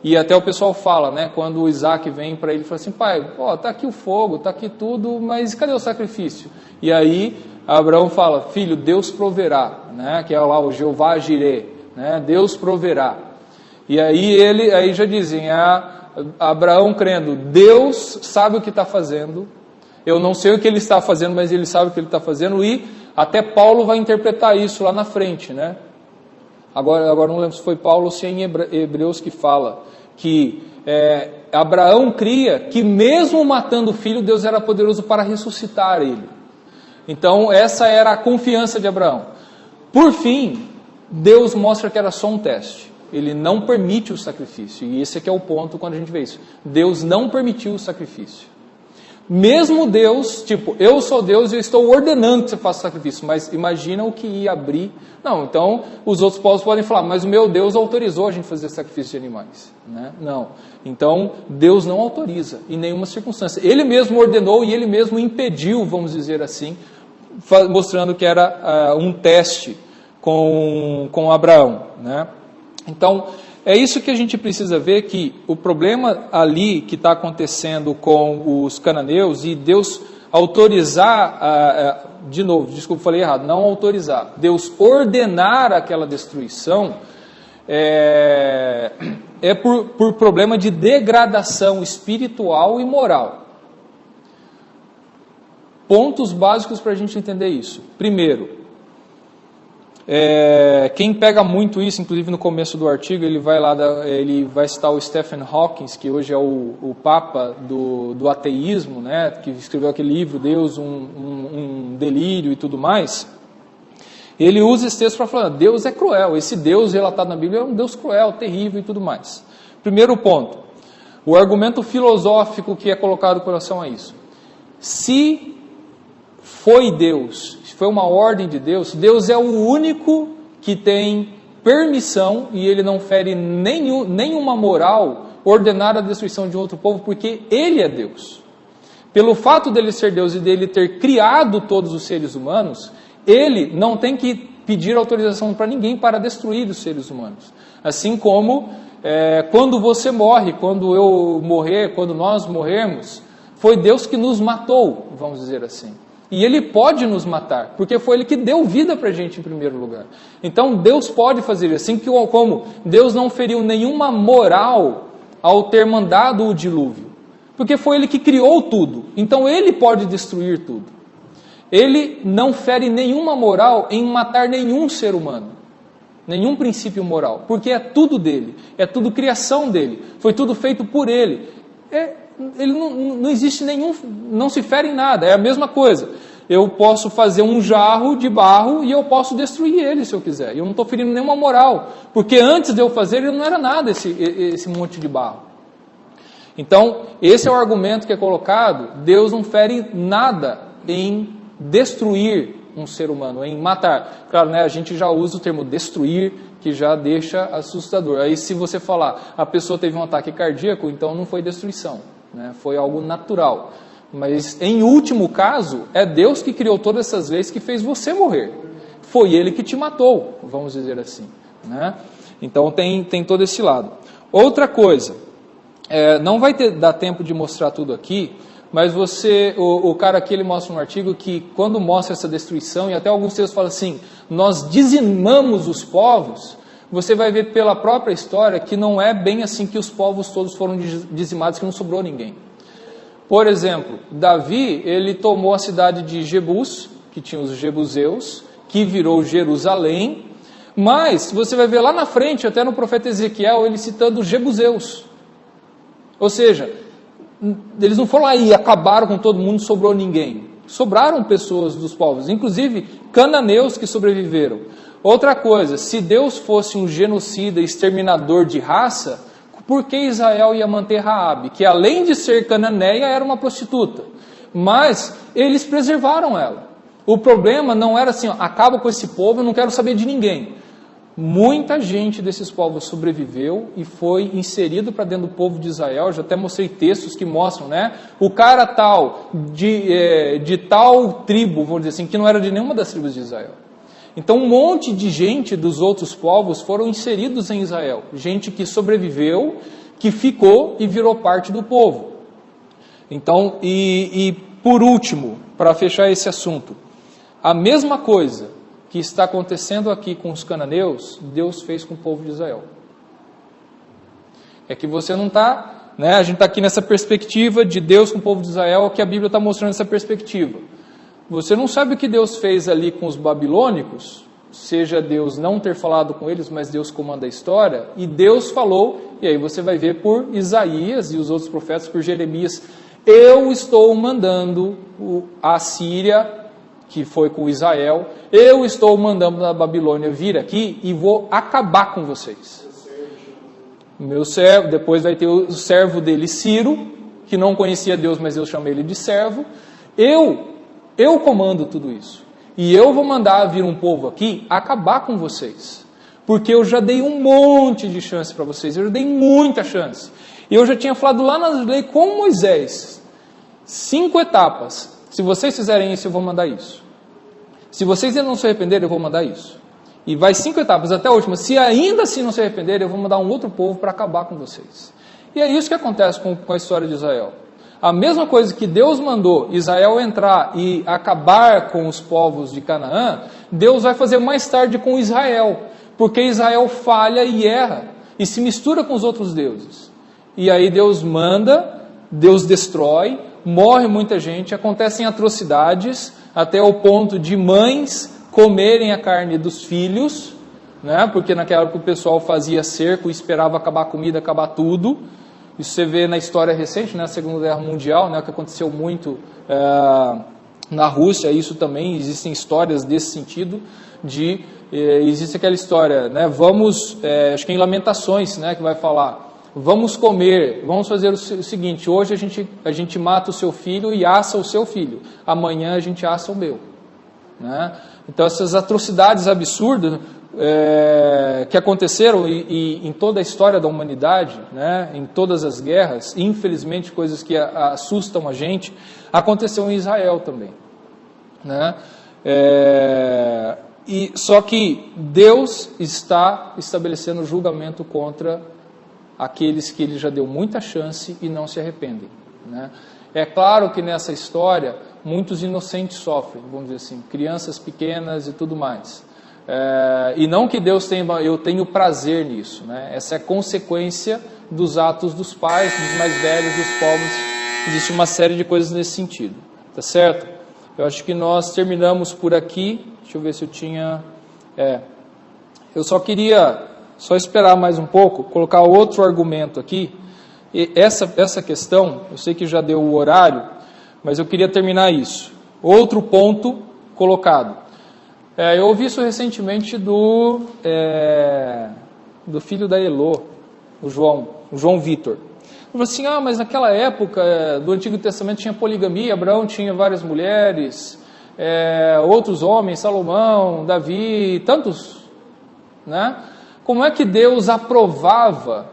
E até o pessoal fala, né, quando o Isaac vem para ele e fala assim, pai, ó, tá aqui o fogo, tá aqui tudo, mas cadê o sacrifício? E aí Abraão fala, filho, Deus proverá, né, que é lá o Jeová Jireh, né, Deus proverá. E aí já dizem, Abraão crendo, Deus sabe o que está fazendo, eu não sei o que ele está fazendo, mas ele sabe o que ele está fazendo, e até Paulo vai interpretar isso lá na frente, né? Agora não lembro se foi Paulo ou se é em Hebreus que fala que Abraão cria que mesmo matando o filho, Deus era poderoso para ressuscitar ele. Então essa era a confiança de Abraão. Por fim, Deus mostra que era só um teste. Ele não permite o sacrifício. E esse aqui é o ponto quando a gente vê isso. Deus não permitiu o sacrifício. Mesmo Deus, tipo, eu sou Deus e eu estou ordenando que você faça sacrifício, mas imagina o que ia abrir. Não, então os outros povos podem falar, mas o meu Deus autorizou a gente fazer sacrifício de animais, né? Não, então Deus não autoriza em nenhuma circunstância. Ele mesmo ordenou e ele mesmo impediu, vamos dizer assim, mostrando que era um teste com Abraão, né? Então, é isso que a gente precisa ver, que o problema ali que está acontecendo com os cananeus e Deus autorizar, de novo, desculpa, falei errado, não autorizar, Deus ordenar aquela destruição, é por problema de degradação espiritual e moral. Pontos básicos para a gente entender isso. Primeiro, quem pega muito isso, inclusive no começo do artigo, ele vai citar o Stephen Hawking, que hoje é o papa do ateísmo, né, que escreveu aquele livro, Deus, um delírio e tudo mais. Ele usa esse texto para falar, Deus é cruel, esse Deus relatado na Bíblia é um Deus cruel, terrível e tudo mais. Primeiro ponto, o argumento filosófico que é colocado com relação a isso. Se foi Deus, se foi uma ordem de Deus, Deus é o único que tem permissão, e ele não fere nenhuma moral, ordenar a destruição de outro povo, porque ele é Deus. Pelo fato dele ser Deus e dele ter criado todos os seres humanos, ele não tem que pedir autorização para ninguém para destruir os seres humanos. Assim como quando você morre, quando eu morrer, quando nós morrermos, foi Deus que nos matou, vamos dizer assim. E Ele pode nos matar, porque foi Ele que deu vida para a gente em primeiro lugar. Então Deus pode fazer isso, assim como Deus não feriu nenhuma moral ao ter mandado o dilúvio, porque foi Ele que criou tudo, então Ele pode destruir tudo. Ele não fere nenhuma moral em matar nenhum ser humano, nenhum princípio moral, porque é tudo dele, é tudo criação dele, foi tudo feito por Ele. Ele não existe nenhum, não se fere em nada, é a mesma coisa. Eu posso fazer um jarro de barro e eu posso destruir ele se eu quiser. Eu não estou ferindo nenhuma moral, porque antes de eu fazer ele não era nada esse monte de barro. Então, esse é o argumento que é colocado, Deus não fere nada em destruir um ser humano, em matar. Claro, né, a gente já usa o termo destruir, que já deixa assustador. Aí se você falar, a pessoa teve um ataque cardíaco, então não foi destruição, né? Foi algo natural. Mas em último caso, é Deus que criou todas essas leis que fez você morrer. Foi Ele que te matou, vamos dizer assim, né? Então tem todo esse lado. Outra coisa, não vai dar tempo de mostrar tudo aqui, mas o cara aqui ele mostra um artigo que quando mostra essa destruição, e até alguns textos falam assim, nós dizimamos os povos, você vai ver pela própria história que não é bem assim que os povos todos foram dizimados, que não sobrou ninguém. Por exemplo, Davi, ele tomou a cidade de Jebus, que tinha os jebuseus, que virou Jerusalém, mas você vai ver lá na frente, até no profeta Ezequiel, ele citando os jebuseus. Ou seja, eles não foram lá e acabaram com todo mundo, sobrou ninguém. Sobraram pessoas dos povos, inclusive cananeus que sobreviveram. Outra coisa, se Deus fosse um genocida, exterminador de raça, por que Israel ia manter Raabe, que além de ser cananeia, era uma prostituta? Mas eles preservaram ela. O problema não era assim, acaba com esse povo, eu não quero saber de ninguém. Muita gente desses povos sobreviveu e foi inserido para dentro do povo de Israel. Eu já até mostrei textos que mostram, né? O cara tal, de tal tribo, vamos dizer assim, que não era de nenhuma das tribos de Israel. Então um monte de gente dos outros povos foram inseridos em Israel. Gente que sobreviveu, que ficou e virou parte do povo. Então, e por último, para fechar esse assunto, a mesma coisa que está acontecendo aqui com os cananeus, Deus fez com o povo de Israel. É que você não está, né? A gente está aqui nessa perspectiva de Deus com o povo de Israel, que a Bíblia está mostrando essa perspectiva. Você não sabe o que Deus fez ali com os babilônicos, seja Deus não ter falado com eles, mas Deus comanda a história, e Deus falou, e aí você vai ver por Isaías e os outros profetas, por Jeremias, eu estou mandando a Síria, que foi com Israel, eu estou mandando a Babilônia vir aqui e vou acabar com vocês. Meu servo, depois vai ter o servo dele, Ciro, que não conhecia Deus, mas eu chamei ele de servo. Eu comando tudo isso. E eu vou mandar vir um povo aqui acabar com vocês. Porque eu já dei um monte de chance para vocês, eu já dei muita chance. E eu já tinha falado lá nas leis com Moisés, 5 etapas. Se vocês fizerem isso, eu vou mandar isso. Se vocês ainda não se arrependerem, eu vou mandar isso. E vai 5 etapas até a última. Se ainda assim não se arrependerem, eu vou mandar um outro povo para acabar com vocês. E é isso que acontece com a história de Israel. A mesma coisa que Deus mandou Israel entrar e acabar com os povos de Canaã, Deus vai fazer mais tarde com Israel. Porque Israel falha e erra. E se mistura com os outros deuses. E aí Deus manda, Deus destrói, morre muita gente, acontecem atrocidades, até o ponto de mães comerem a carne dos filhos, né? Porque naquela época o pessoal fazia cerco e esperava acabar a comida, acabar tudo. Isso você vê na história recente, né? Na Segunda Guerra Mundial, né? Que aconteceu muito na Rússia, isso também, existem histórias desse sentido, existe aquela história, né? Acho que é em Lamentações, né? Que vai falar, vamos comer, vamos fazer o seguinte, hoje a gente mata o seu filho e assa o seu filho, amanhã a gente assa o meu. Né? Então essas atrocidades absurdas que aconteceram em toda a história da humanidade, né? Em todas as guerras, infelizmente coisas que assustam a gente, aconteceu em Israel também. Né? Só que Deus está estabelecendo julgamento contra aqueles que ele já deu muita chance e não se arrependem. Né? É claro que nessa história muitos inocentes sofrem, vamos dizer assim, crianças pequenas e tudo mais. E não que Deus eu tenho prazer nisso. Né? Essa é consequência dos atos dos pais, dos mais velhos, dos povos. Existe uma série de coisas nesse sentido. Tá certo? Eu acho que nós terminamos por aqui. Deixa eu ver se eu tinha... Eu só queria... Só esperar mais um pouco, colocar outro argumento aqui. E essa questão, eu sei que já deu o horário, mas eu queria terminar isso. Outro ponto colocado. Eu ouvi isso recentemente do filho da Elô, o João Vitor. Ele falou assim, mas naquela época do Antigo Testamento tinha poligamia, Abraão tinha várias mulheres, outros homens, Salomão, Davi, tantos, né? Como é que Deus aprovava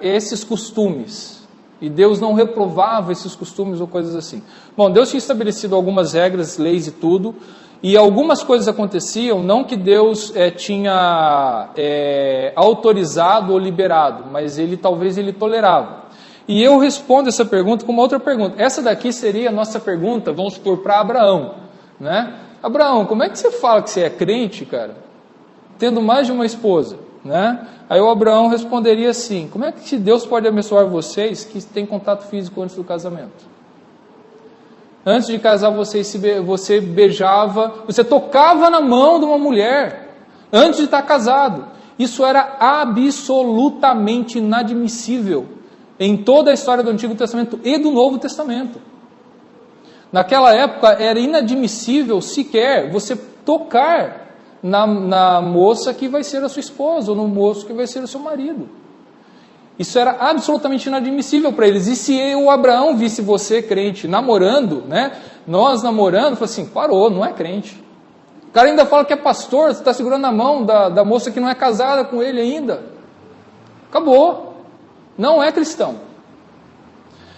esses costumes? E Deus não reprovava esses costumes ou coisas assim. Bom, Deus tinha estabelecido algumas regras, leis e tudo, e algumas coisas aconteciam, não que Deus tinha autorizado ou liberado, mas talvez ele tolerava. E eu respondo essa pergunta com uma outra pergunta. Essa daqui seria a nossa pergunta, vamos supor, para Abraão. Né? Abraão, como é que você fala que você é crente, cara? Tendo mais de uma esposa, né? Aí o Abraão responderia assim, como é que Deus pode abençoar vocês que têm contato físico antes do casamento? Antes de casar você beijava, você tocava na mão de uma mulher, antes de estar casado. Isso era absolutamente inadmissível em toda a história do Antigo Testamento e do Novo Testamento. Naquela época era inadmissível sequer você tocar na moça que vai ser a sua esposa, ou no moço que vai ser o seu marido. Isso era absolutamente inadmissível para eles. E se o Abraão visse você, crente, namorando, né? Nós namorando, falou assim, parou, não é crente. cara ainda fala que é pastor, você está segurando a mão da moça que não é casada com ele ainda. Acabou. Não é cristão.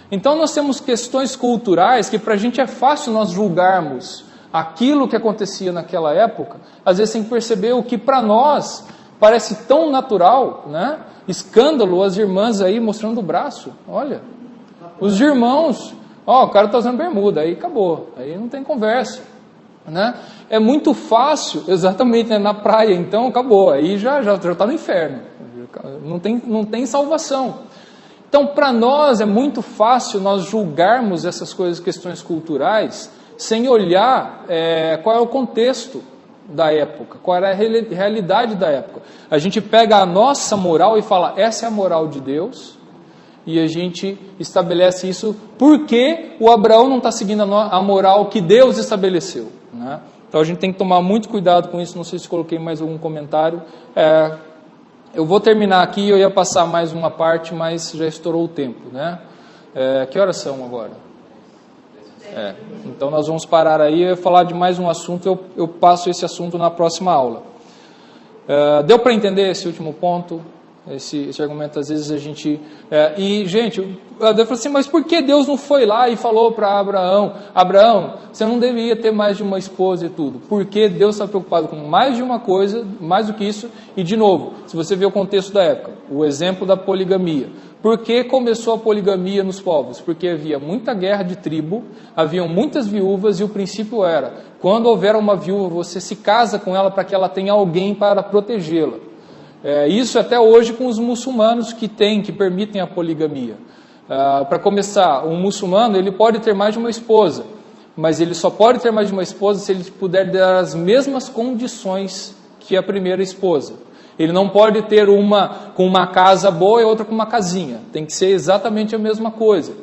Então nós temos questões culturais que para a gente é fácil nós julgarmos aquilo que acontecia naquela época, às vezes sem perceber o que para nós parece tão natural, né? Escândalo, as irmãs aí mostrando o braço. Olha, os irmãos, ó, o cara está usando bermuda, aí acabou, aí não tem conversa, né? É muito fácil, exatamente, né? Na praia, então acabou, aí já está no inferno, não tem salvação. Então, para nós é muito fácil nós julgarmos essas coisas, questões culturais, sem olhar qual é o contexto da época, qual era a realidade da época. A gente pega a nossa moral e fala, essa é a moral de Deus, e a gente estabelece isso porque o Abraão não está seguindo a moral que Deus estabeleceu, né? Então a gente tem que tomar muito cuidado com isso. Não sei se coloquei mais algum comentário. Eu vou terminar aqui, eu ia passar mais uma parte, mas já estourou o tempo, né? Que horas são agora? Então nós vamos parar aí, eu ia falar de mais um assunto, eu passo esse assunto na próxima aula. Deu para entender esse último ponto? Esse argumento, às vezes a gente... gente, eu falo assim, mas por que Deus não foi lá e falou para Abraão, Abraão, você não deveria ter mais de uma esposa e tudo? Porque Deus está preocupado com mais de uma coisa, mais do que isso. E de novo, se você vê o contexto da época, o exemplo da poligamia. Por que começou a poligamia nos povos? Porque havia muita guerra de tribo, haviam muitas viúvas e o princípio era, quando houver uma viúva, você se casa com ela para que ela tenha alguém para protegê-la. Isso até hoje com os muçulmanos que permitem a poligamia. Para começar, um muçulmano ele pode ter mais de uma esposa, mas ele só pode ter mais de uma esposa se ele puder dar as mesmas condições que a primeira esposa. Ele não pode ter uma com uma casa boa e outra com uma casinha. Tem que ser exatamente a mesma coisa.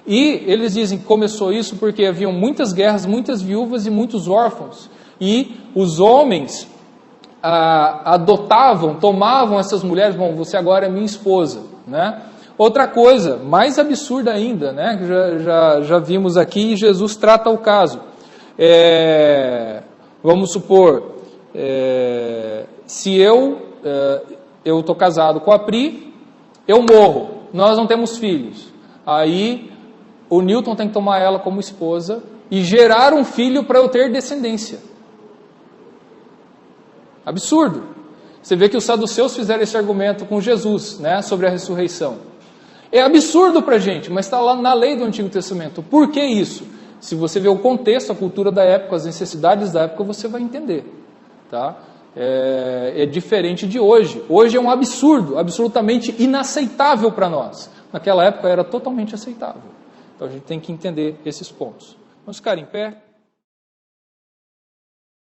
E eles dizem que começou isso porque haviam muitas guerras, muitas viúvas e muitos órfãos. E os homens adotavam, tomavam essas mulheres, bom, você agora é minha esposa, né? Outra coisa, mais absurda ainda, né? Já vimos aqui, e Jesus trata o caso. Vamos supor, se eu estou casado com a Pri, eu morro, nós não temos filhos. Aí o Newton tem que tomar ela como esposa e gerar um filho para eu ter descendência. Absurdo. Você vê que os saduceus fizeram esse argumento com Jesus, né, sobre a ressurreição. É absurdo para a gente, mas está lá na lei do Antigo Testamento. Por que isso? Se você vê o contexto, a cultura da época, as necessidades da época, você vai entender. Tá? É diferente de hoje. Hoje é um absurdo, absolutamente inaceitável para nós. Naquela época era totalmente aceitável. Então a gente tem que entender esses pontos. Vamos ficar em pé.